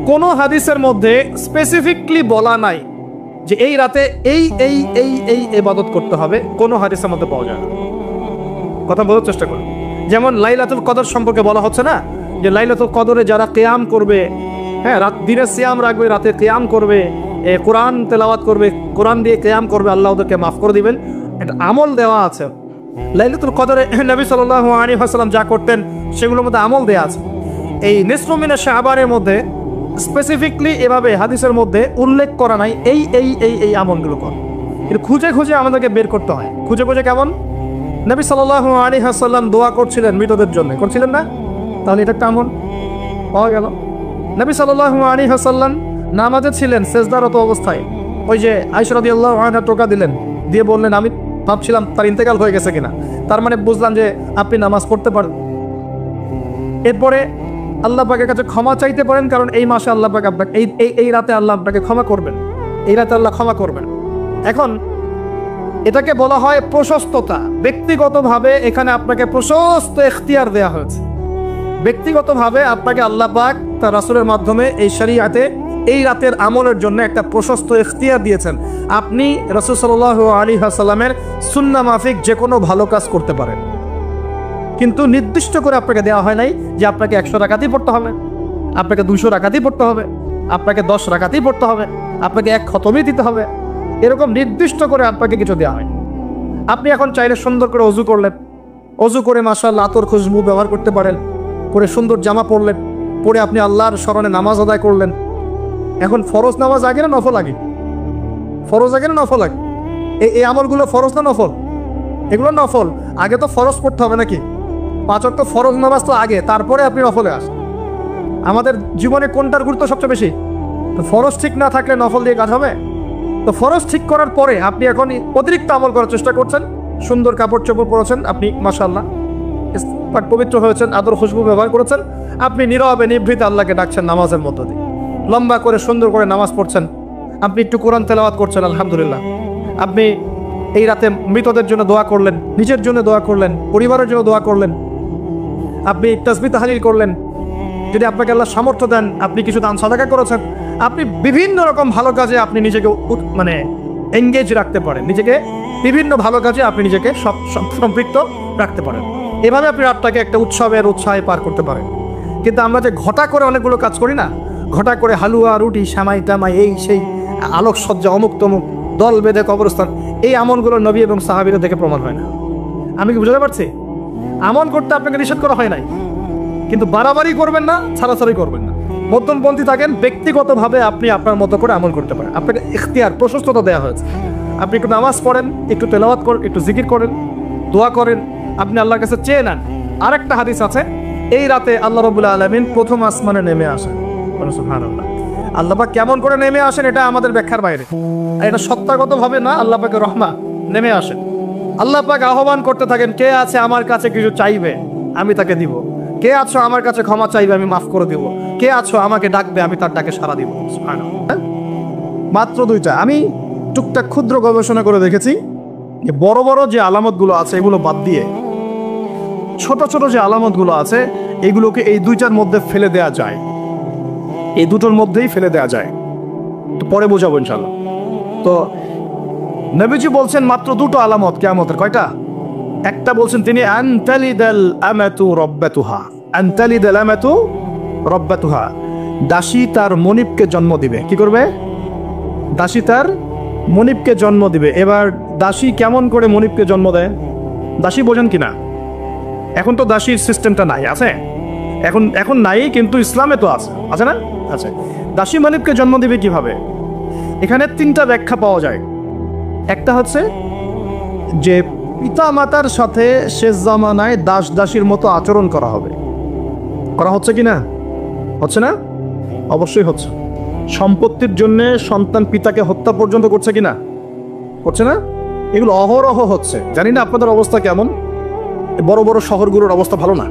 A: কোন হাদিসের মধ্যে স্পেসিফিকলি বলা নাই যে এই রাতে এই এই এই এই ইবাদত করতে হবে, কোন হাদিসের মধ্যে পাওয়া যায় না। কথা বোঝার চেষ্টা করুন। যেমন লাইলাতুল কদর সম্পর্কে বলা হচ্ছে না, যে লাইলাতুল কদরে যারা কিয়াম করবে, রাত দিনে সিয়াম রাখবে, রাতে কিয়াম করবে, কোরআন তেলাওয়াত করবে, কোরআন দিয়ে কিয়াম করবে, আল্লাহ ওদেরকে মাফ করে দিবেন। একটা আমল দেওয়া আছে লাইলাতুল কদরে। নবী সাল্লাল্লাহু আলাইহি ওয়াসাল্লাম যা করতেন সেগুলোর মধ্যে আমল দেওয়া আছে। এই নিসফু মিনে শাবানের মধ্যে স্পেসিফিকলি এভাবে হাদিসের মধ্যে উল্লেখ করা নাই এই এই এই এই আমলগুলো কর। কিন্তু খুঁজে খুঁজে আমাদেরকে বের করতে হয়। খুঁজে খুঁজে কেমন? নবী সাল্লাল্লাহু আলাইহি ওয়াসাল্লাম দোয়া করছিলেন মৃতদের জন্য, করছিলেন না? তাহলে এটা একটা আমল পাওয়া গেল। নবী সাল্লাল্লাহু আলাইহি ওয়াসাল্লাম নামাজে ছিলেন সেজদারত অবস্থায়, ওই যে আয়েশা রাদিয়াল্লাহু আনহা টোকা দিলেন, দিয়ে বললেন আমি ভাবছিলাম তার ইন্তেকাল হয়ে গেছে কিনা, তার মানে বুঝলাম যে আপনি নামাজ পড়তে পারেন। এরপরে আল্লাহ পাকের কাছে ক্ষমা চাইতে পারেন, কারণ এই মাসে আল্লাহ পাক আপনাকে এই রাতে আল্লাহ আপনাকে ক্ষমা করবেন, এই রাতে আল্লাহ ক্ষমা করবেন। এখন এটাকে বলা হয় প্রশস্ততা। ব্যক্তিগতভাবে এখানে আপনাকে প্রশস্ত এখতিয়ার দেওয়া হয়েছে। ব্যক্তিগতভাবে আপনাকে আল্লাহ পাক তার রাসূলের মাধ্যমে এই শরীয়তে এই রাতের আমলের জন্য একটা প্রশস্ত এখতিয়ার দিয়েছেন। আপনি রাসূল সাল্লাল্লাহু আলাইহি ওয়াসাল্লামের সুন্নাহ মাফিক যে কোনো ভালো কাজ করতে পারেন, কিন্তু নির্দিষ্ট করে আপনাকে দেওয়া হয় নাই যে আপনাকে 100 রাকাতই পড়তে হবে, আপনাকে 200 রাকাতই পড়তে হবে, আপনাকে 10 রাকাতই পড়তে হবে, আপনাকে 1 খতমই দিতে হবে, এরকম নির্দিষ্ট করে আপনাকে কিছু দেওয়া হয়। আপনি এখন চাইলে সুন্দর করে অজু করলেন, অজু করে মাশাআল্লাহ আতর খুশবু ব্যবহার করতে পারেন, করে সুন্দর জামা পরলেন, পরে আপনি আল্লাহর স্মরণে নামাজ আদায় করলেন। এখন ফরজ নামাজ আগে না নফল আগে? ফরজ আগে না নফল আগে? এই আমলগুলো ফরজ না নফল? এগুলো নফল। আগে তো ফরজ পড়তে হবে নাকি? 5 ওয়াক্ত ফরজ নামাজ তো আগে, তারপরে আপনি নফলে আসেন। আমাদের জীবনে কোনটার গুরুত্ব সবচেয়ে বেশি? তো ফরজ ঠিক না থাকলে নফল দিয়ে কাজ হবে? তো ফরজ ঠিক করার পরে আপনি এখন অতিরিক্ত আমল করার চেষ্টা করছেন, সুন্দর কাপড় চোপড় পরেছেন আপনি মাশাআল্লাহ, পাক পবিত্র হয়েছেন, আদর খুশবু ব্যবহার করেছেন, আপনি নীরবে নিভৃতে আল্লাহকে ডাকছেন নামাজের মধ্য দিয়ে, লম্বা করে সুন্দর করে নামাজ পড়ছেন, আপনি একটু কোরআন তেলাওয়াত করছেন, আলহামদুলিল্লাহ। আপনি এই রাতে মৃতদের জন্য দোয়া করলেন, নিজের জন্য দোয়া করলেন, পরিবারের জন্য দোয়া করলেন, আপনি তাসবিহ তাহলিল করলেন, যদি আপনাকে আল্লাহ সামর্থ্য দেন আপনি কিছু দান সাদাকা করেছেন, আপনি বিভিন্ন রকম ভালো কাজে আপনি নিজেকে মানে এঙ্গেজ রাখতে পারেন, নিজেকে বিভিন্ন ভালো কাজে আপনি নিজেকে সম্পৃক্ত রাখতে পারেন। এভাবে আপনি রাতটাকে একটা উৎসাহে পার করতে পারেন। কিন্তু আমরা যে ঘটা করে অনেকগুলো কাজ করি না, ঘটা করে হালুয়া রুটি সামাই টামাই এই সেই আলোকসজ্জা অমুক তমুক দল বেঁধে কবরস্থান, এই আমলগুলো নবী এবং সাহাবীদের থেকে প্রমাণ হয় না। আমি কি বুঝতে পারছি? আমল করতে আপনাকে নিষেধ করা হয় নাই, কিন্তু বাড়াবাড়ি করবেন না, ছাড়াছাড়ি করবেন না, মধ্যমপন্থী থাকেন। ব্যক্তিগতভাবে আপনি আপনার মতো করে আমল করতে পারেন, আপনাকে ইখতিয়ার প্রশস্ততা দেওয়া হয়েছে। আপনি একটু নামাজ পড়েন, একটু তেলাওয়াত করেন, একটু জিকির করেন, দোয়া করেন, আপনি আল্লাহর কাছে চেয়ে নেন। আরেকটা হাদিস আছে, এই রাতে আল্লাহ রাব্বুল আলামিন প্রথম আসমানে নেমে আসেন। সুবহানাল্লাহ। আল্লাহ পাক কেমন করে নেমে আসেন এটা আমাদের ব্যাখ্যার বাইরে, এটা সত্তাগতভাবে না, আল্লাহ পাকের রহমত নেমে আসেন। আল্লাহ পাক আহ্বান করতে থাকেন, কে আছে আমার কাছে কিছু চাইবে আমি তাকে দিব, কে আছো আমার কাছে ক্ষমা চাইবে আমি মাফ করে দিব, কে আছো আমাকে ডাকবে আমি তার ডাকে সাড়া দিব। সুবহানাল্লাহ। মাত্র দুইটা আমি টুকটাক ক্ষুদ্র গবেষণা করে দেখেছি, বড় বড় যে আলামতগুলো আছে এগুলো বাদ দিয়ে ছোট ছোট যে আলামতগুলো আছে এগুলোকে এই দুইটার মধ্যে ফেলে দেয়া যায়, এই দুটোর মধ্যেই ফেলে দেয়া যায়। তো পরে বোঝাবো ইনশাআল্লাহ। তো নবীজি বলছেন মাত্র দুটো আলামত কিয়ামতের। কয়টা? একটা বলছেন তিনি আনতালিদাল আমাতু রাব্বাতুহা, আনতালিদাল আমাতু রাব্বাতুহা, দাসী তার মনিবকে জন্ম দিবে। কি করবে? দাসী তার মনিবকে জন্ম দিবে। এবার দাসী কেমন করে মনিবকে জন্ম দেয়? দাসী বোঝেন কিনা? এখন তো দাসীর সিস্টেমটা নাই, আছে এখন নাই, কিন্তু ইসলামে তো আছে, আছে না? আছে। দাসী মনিবকে জন্ম দিবে কিভাবে? এখানে তিনটা ব্যাখ্যা পাওয়া যায়। একটা হচ্ছে যে পিতা মাতার সাথে শেষ জামানায় দাস দাসীর মতো আচরণ করা হবে। করা হচ্ছে কি না? হচ্ছে না? অবশ্যই হচ্ছে। সম্পত্তির জন্য সন্তান পিতাকে হত্যা পর্যন্ত করছে কি না? করছে না? এগুলো অহরহ হচ্ছে। জানি না আপনাদের অবস্থা কেমন, বড় বড় শহরগুলোর অবস্থা ভালো না।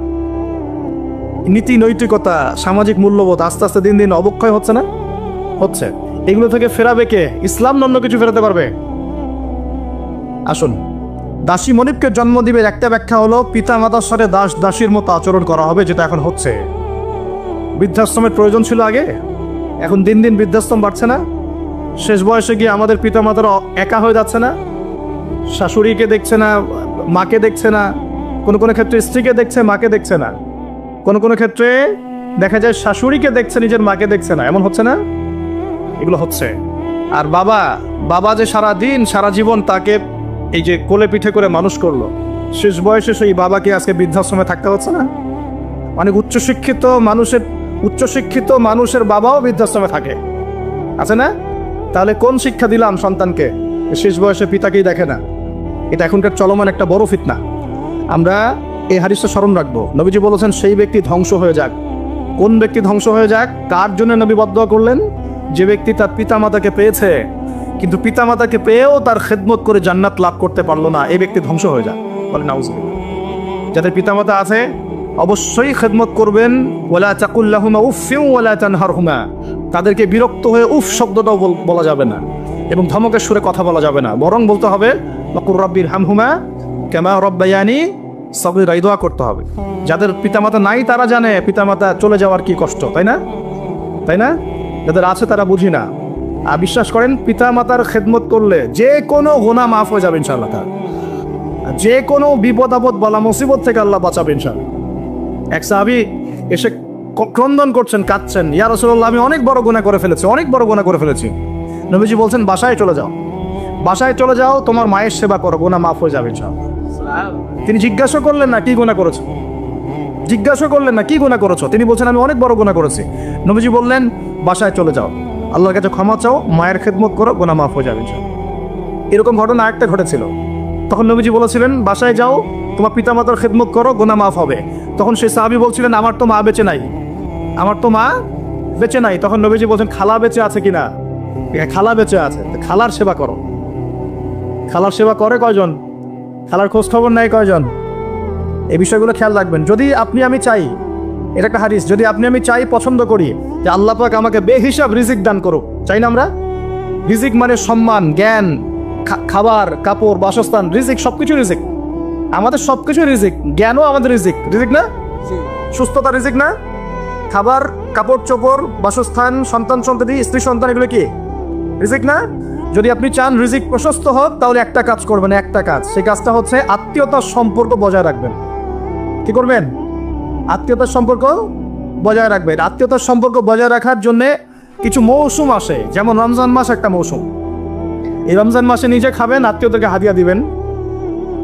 A: নীতি নৈতিকতা সামাজিক মূল্যবোধ আস্তে আস্তে দিন দিন অবক্ষয় হচ্ছে না? হচ্ছে। এগুলো থেকে ফেরাবে কে? ইসলাম অন্য কিছু ফেরাতে পারবে? আসুন, দাসী মনিবকে জন্ম দিবে একটা ব্যাখ্যা হলো পিতা মাতার সাথে দাস দাসীর মতো আচরণ করা হবে, যেটা এখন হচ্ছে। বৃদ্ধাশ্রমের প্রয়োজন ছিল আগে, এখন দিন দিন বৃদ্ধাশ্রম বাড়ছে না? শেষ বয়সে গিয়ে আমাদের পিতা মাতারা একা হয়ে যাচ্ছে না? শাশুড়িকে দেখছে না, মাকে দেখছে না, কোনো কোনো ক্ষেত্রে স্ত্রীকে দেখছে, মাকে দেখছে না, কোনো কোনো ক্ষেত্রে দেখা যায় শাশুড়িকে দেখছে, নিজের মাকে দেখছে না। এমন হচ্ছে না? এগুলো হচ্ছে। আর বাবা যে সারা দিন সারা জীবন তাকে এই যে কোলে পিঠে করে মানুষ করলো, শেষ বয়সে সেই বাবাকে আজকে বৃদ্ধাশ্রমে থাকতে হচ্ছে না? অনেক উচ্চশিক্ষিত মানুষের বাবাও বৃদ্ধাশ্রমে থাকে, আছে না? তাহলে কোন শিক্ষা দিলাম সন্তানকে? শেষ বয়সে পিতাকেই দেখে না। এটা এখনকার চলমান একটা বড় ফিতনা। আমরা এই হাদিসটা স্মরণ রাখবো। নবীজি বলেছেন সেই ব্যক্তি ধ্বংস হয়ে যাক। কোন ব্যক্তি ধ্বংস হয়ে যাক? কার জন্য নবী বদদোয়া করলেন? যে ব্যক্তি তার পিতামাতাকে পেয়েছে কিন্তু পিতামাতাকে পেয়েও তার খেদমত করে জান্নাত লাভ করতে পারলো না, এই ব্যক্তি ধ্বংস হয়ে যায়। বলে নাউজুবিল্লাহ। যাদের পিতামাতা আছে অবশ্যই খেদমত করবেন। ওয়ালা তাকুল লাহুমা উফফিন ওয়ালা তানহারহুমা, তাদেরকে বিরক্ত হয়ে উফ শব্দটাও বলা যাবে না এবং ধমকের সুরে কথা বলা যাবে না, বরং বলতে হবে ওয়াকুর রাব্বিরহামহুমা কামা রাব্বায়ানি সগীরা, দোয়া করতে হবে। যাদের পিতামাতা নাই তারা জানে পিতামাতা চলে যাওয়ার কি কষ্ট, তাই না? তাই না? যাদের আছে তারা বুঝি না। আর বিশ্বাস করেন পিতামাতার খেদমত করলে যে কোনো গুনাহ মাফ হয়ে যাবে ইনশাআল্লাহ। যে কোনো বিপদ আপদ বলা মুসিবত থেকে আল্লাহ বাঁচাবে ইনশাআল্লাহ। এক সাহাবী এসে ক্রন্দন করছেন, কাঁদছেন, ইয়া রাসূলুল্লাহ আমি অনেক বড় গুনাহ করে ফেলেছি। নবীজি বলছেন বাসায় চলে যাও, তোমার মায়ের সেবা করো, গুনাহ মাফ হয়ে যাবে ইনশাআল্লাহ। তিনি জিজ্ঞাসা করলেন না কি গুনাহ করেছো, তিনি বলছেন আমি অনেক বড় গুনাহ করেছি। নবীজি বললেন বাসায় চলে যাও, আল্লাহর কাছে ক্ষমা চাও, মায়ের খেদমত করো, গুনাহ মাফ হয়ে যাবে ইনশাআল্লাহ। এরকম ঘটনা আরেকটা ঘটেছিল। তখন নবীজি বলেছিলেন বাসায় যাও, তোমার পিতামাতার খেদমত করো, গুনাহ মাফ হবে। তখন সেই সাহাবী বলছিলেন আমার তো মা বেঁচে নাই। তখন নবীজি বলছেন খালা বেঁচে আছে কিনা? খালা বেঁচে আছে, খালার সেবা করো। খালার সেবা করে কয়জন? খালার খোঁজ খবর নেয় কয়জন? এই বিষয়গুলো খেয়াল রাখবেন। যদি আপনি আমি চাই, এটা একটা হাদিস, যদি আপনি আমি চাই, পছন্দ করি যে আল্লাহ পাক আমাকে বেহিসাব রিজিক দান করুক, চাই না আমরা? রিজিক মানে সম্মান, জ্ঞান, খাবার, কাপড়, বাসস্থান, রিজিক, সবকিছু রিজিক। আমাদের সবকিছু রিজিক, জ্ঞানও আমাদের রিজিক, রিজিক না? সুস্থতা রিজিক না? খাবার, কাপড় চোপড়, বাসস্থান, সন্তান সন্ততি, স্ত্রী সন্তান, এগুলো কি রিজিক না? যদি আপনি চান রিজিক প্রশস্ত হোক, তাহলে একটা কাজ করবেন, একটা কাজ। সেই কাজটা হচ্ছে আত্মীয়তার সম্পর্ক বজায় রাখবেন। কি করবেন? আত্মীয়তার সম্পর্ক বজায় রাখবেন। আত্মীয়তার সম্পর্ক বজায় রাখার জন্য কিছু মৌসুম আসে, যেমন রমজান মাস একটা মৌসুম। এই রমজান মাসে নিজে খাবেন, আত্মীয়দেরকে হাদিয়া দিবেন,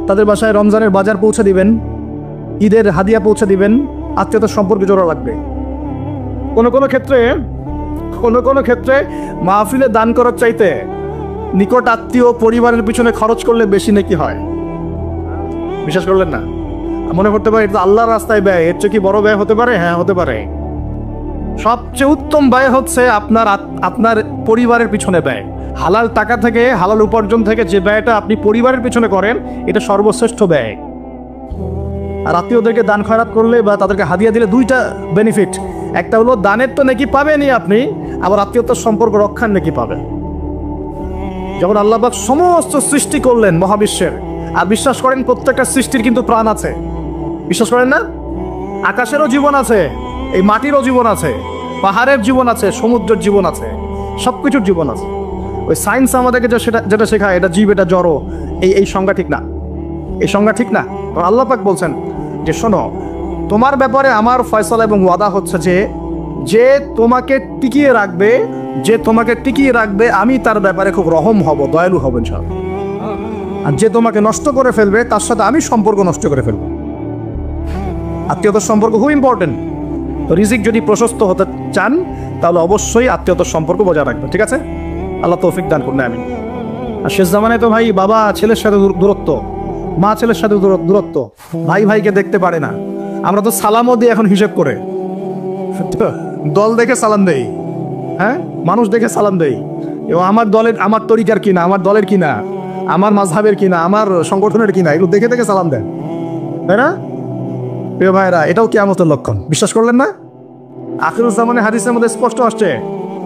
A: তাদের বাসায় রমজানের বাজার পৌঁছে দিবেন, ঈদের হাদিয়া পৌঁছে দিবেন, আত্মীয়তার সম্পর্ক জোড়া লাগবে। কোনো কোনো ক্ষেত্রে মাহফিলে দান করার চাইতে নিকট আত্মীয় পরিবারের পিছনে খরচ করলে বেশি নাকি হয়। বিশ্বাস করলেন না? মনে করতে পারে এটা আল্লাহর রাস্তায় ব্যয়, এর চেয়ে কি বড় ব্যয় হতে পারে? হ্যাঁ, হতে পারে। সবচেয়ে উত্তম ব্যয় হচ্ছে আপনার পরিবারের পিছনে ব্যয়। হালাল টাকা থেকে, হালাল উপার্জন থেকে যে ব্যয়টা আপনি পরিবারের পিছনে করেন, এটা সর্বশ্রেষ্ঠ ব্যয়। আর আত্মীয়দেরকে দান খয়রাত করলে বা তাদেরকে হাদিয়া দিলে দুইটা বেনিফিট। একটা হলো দানের তো নাকি পাবেনই আপনি, আবার আত্মীয়তার সম্পর্ক রক্ষার নাকি পাবেন। যখন আল্লাহ পাক সমস্ত সৃষ্টি করলেন মহাবিশ্বের, আর বিশ্বাস করেন প্রত্যেকটা সৃষ্টির কিন্তু প্রাণ আছে, বিশ্বাস করেন না? আকাশেরও জীবন আছে, এই মাটিরও জীবন আছে, পাহাড়ের জীবন আছে, সমুদ্রের জীবন আছে, সবকিছুর জীবন আছে। ওই সায়েন্স আমাদেরকে যেটা শেখায়, এটা জীব, এটা জড়, এই সংজ্ঞা ঠিক না, এই সংজ্ঞা ঠিক না। আল্লাহ পাক বলছেন যে শোনো, তোমার ব্যাপারে আমার ফয়সালা এবং ওয়াদা হচ্ছে যে তোমাকে টিকিয়ে রাখবে, আমি তার ব্যাপারে খুব রহম হব, দয়ালু হব ইনশাআল্লাহ। আর যে তোমাকে নষ্ট করে ফেলবে, তার সাথে আমি সম্পর্ক নষ্ট করে ফেলবো। আত্মীয়তার সম্পর্ক খুব ইম্পর্টেন্ট। তো রিজিক যদি প্রশস্ত হতে চান, তাহলে অবশ্যই আত্মীয়তার সম্পর্ক বজায় রাখবে, ঠিক আছে? আল্লাহ তৌফিক দান করুন, আমিন। আর শেষ জামানায় তো ভাই বাবা ছেলের সাথে দূরত্ব, মা ছেলের সাথে দূরত্ব, ভাই ভাইকে দেখতে পারে না। আমরা তো সালামও দিই এখন হিসেব করে, দল দেখে সালাম দেই, হ্যাঁ, মানুষ দেখে সালাম দেই। এবং আমার তরিকার কিনা, আমার দলের কিনা, আমার মাযহাবের কিনা, আমার সংগঠনের কিনা, এগুলো দেখে দেখে সালাম দেন, তাই না? প্রিয় ভাইরা, এটাও কিয়ামতের লক্ষণ। বিশ্বাস করলেন না? আখিরুজ্জামানের হাদিসের মধ্যে স্পষ্ট আসছে,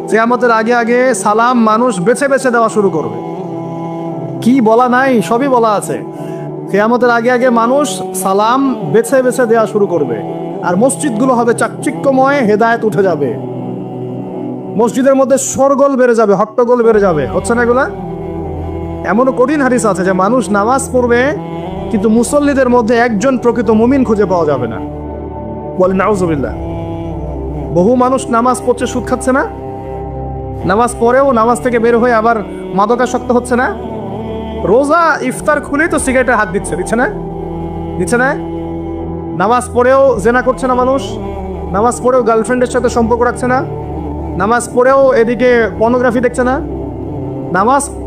A: কিয়ামতের আগে সালাম মানুষ বেছে বেছে দেওয়া শুরু করবে। কি বলা নাই, সবই বলা আছে। কিয়ামতের আগে মানুষ সালাম বেছে বেছে দেওয়া শুরু করবে, আর মসজিদগুলো হবে চাকচিক্যময়, হেদায়েত উঠে যাবে। মসজিদের মধ্যে শোরগোল বেড়ে যাবে, হট্টগোল বেড়ে যাবে। হচ্ছে না এগুলা? এমনও কঠিন হাদিস আছে যে মানুষ নামাজ পড়বে, কিন্তু মুসল্লিদের মধ্যে একজন প্রকৃত মুমিন খুঁজে পাওয়া যাবে না। বলেন নাউজুবিল্লাহ। বহু মানুষ নামাজ পড়ছে, সুদ খাচ্ছে না? নামাজ পড়েও নামাজ থেকে বের হয়ে আবার মাদকাসক্ত হচ্ছে না? রোজা ইফতার খুলেই তো সিগারেটের হাত দিচ্ছে না? নামাজ পড়েও জেনা করছে না মানুষ? নামাজ পড়েও গার্লফ্রেন্ডের সাথে সম্পর্ক রাখছে না? নামাজ পড়েও এদিকে পর্নোগ্রাফি দেখছে না?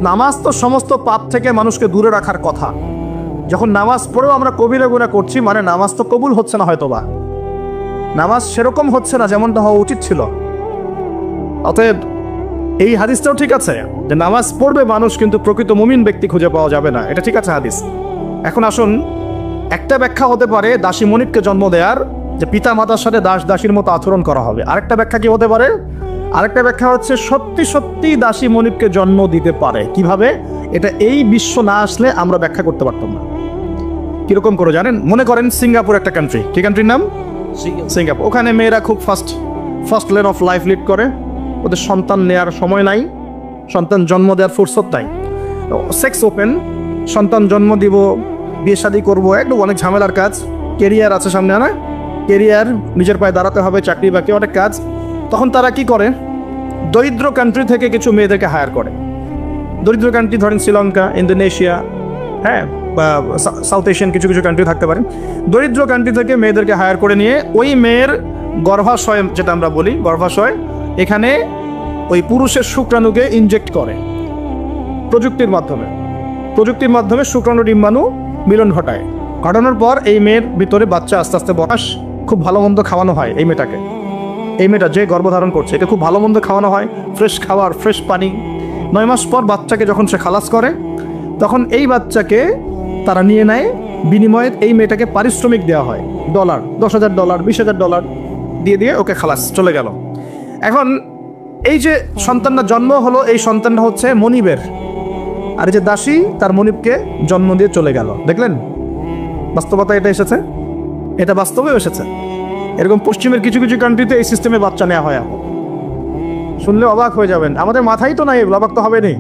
A: নামাজ তো সমস্ত পাপ থেকে মানুষকে দূরে রাখার কথা। যখন নামাজ পড়েও আমরা কবিরা গুনাহ করছি, মানে নামাজ তো কবুল হচ্ছে না, হয়তোবা নামাজ সেরকম হচ্ছে না যেমনটা হওয়া উচিত ছিল। অতএব এই হাদিসটাও ঠিক আছে যে নামাজ পড়বে মানুষ, কিন্তু প্রকৃত মুমিন ব্যক্তি খুঁজে পাওয়া যাবে না, এটা ঠিক আছে হাদিস। এখন আসুন, একটা ব্যাখ্যা হতে পারে দাসী মনিবকে জন্ম দেওয়ার, যে পিতা মাতার সাথে দাস দাসীর মতো আচরণ করা হবে। আরেকটা ব্যাখ্যা কি হতে পারে? আরেকটা ব্যাখ্যা হচ্ছে সত্যি দাসী মনিবকে জন্ম দিতে পারে। কিভাবে? এটা এই বিশ্ব না আসলে আমরা ব্যাখ্যা করতে পারতাম না। কিরকম করে জানেন? মনে করেন সিঙ্গাপুর একটা কান্ট্রি, কি কান্ট্রির নাম? সিঙ্গাপুর। ওখানে মেয়েরা খুব first lane of life lead করে, ওদের সন্তান নেওয়ার সময় নাই, সন্তান জন্ম দেওয়ার ফুরসত নাই, সেক্স ওপেন, সন্তান জন্ম দিব, বিয়ে শাদী করবো, একটু অনেক ঝামেলার কাজ, কেরিয়ার আছে সামনে, না কেরিয়ার, নিজের পায়ে দাঁড়াতে হবে, চাকরি বাকরি অনেক কাজ। তখন তারা কি করে? দরিদ্র কান্ট্রি থেকে কিছু মেয়েদেরকে হায়ার করে। দরিদ্র কান্ট্রি ধরেন শ্রীলঙ্কা, ইন্দোনেশিয়া, হ্যাঁ, বা সাউথ এশিয়ান কিছু কান্ট্রি থাকতে পারে। দরিদ্র কান্ট্রি থেকে মেয়েদেরকে হায়ার করে নিয়ে ওই মেয়ের গর্ভাশয়, যেটা আমরা বলি গর্ভাশয়, এখানে ওই পুরুষের শুক্রাণুকে ইনজেক্ট করে প্রযুক্তির মাধ্যমে শুক্রাণু ডিম্বাণু মিলন ঘটানোর পর এই মেয়ের ভিতরে বাচ্চা আস্তে আস্তে বয়স, খুব ভালো মন্দ খাওয়ানো হয় এই মেয়েটা যে গর্ভধারণ করছে, এটা খুব ভালো মন্দ খাওয়ানো হয়, ফ্রেশ খাবার, ফ্রেশ পানি। 9 মাস পর বাচ্চাকে যখন সে খালাস করে, তখন এই বাচ্চাকে তারা নিয়ে নেয় বিনিময়ে এই মেয়েটাকে পারিশ্রমিক দেওয়া হয়, ডলার, $10,000, $20,000 দিয়ে ওকে খালাস, চলে গেল। এখন এই যে সন্তানটা জন্ম হলো, এই সন্তানটা হচ্ছে মনিবের, আর এই যে দাসী তার মনিবকে জন্ম দিয়ে চলে গেল। দেখলেন বাস্তবতা এটা এসেছে, এটা বাস্তবে এসেছে। এরকম পশ্চিমের কিছু কিছু কান্ট্রিতে এই সিস্টেমে বাচ্চা নেওয়া হয়। শুনলে অবাক হয়ে যাবেন, আমাদের মাথায় তো নাই, এগুলো অবাক তো হবে নেই,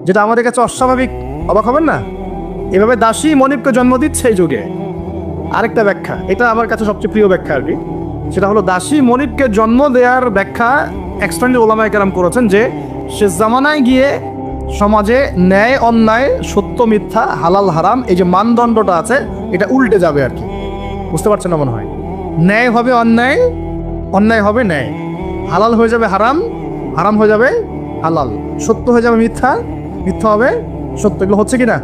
A: যেটা আমাদের কাছে অস্বাভাবিক, অবাক হবেন না? এভাবে দাসী মনিবকে জন্ম দিচ্ছে এই যুগে। আরেকটা ব্যাখ্যা, এটা আমার কাছে সবচেয়ে প্রিয় ব্যাখ্যা আর কি, সেটা হলো দাসী মনিবকে জন্ম দেওয়ার ব্যাখ্যা এক্সটেন্ডেড ওলামায়ে কেরাম করেছেন যে সে জামানায় গিয়ে সমাজে ন্যায় অন্যায়, সত্য মিথ্যা, হালাল হারাম, এই যে মানদণ্ডটা আছে এটা উল্টে যাবে আর কি। বুঝতে পারছেন না মনে হয়? ন্যায় হবে অন্যায়, অন্যায় হবে ন্যায়, হালাল হয়ে যাবে হারাম, হারাম হয়ে যাবে হালাল, সত্য হয়ে যাবে মিথ্যা, মিথ্যা হবে সত্য। এগুলো হচ্ছে কি না?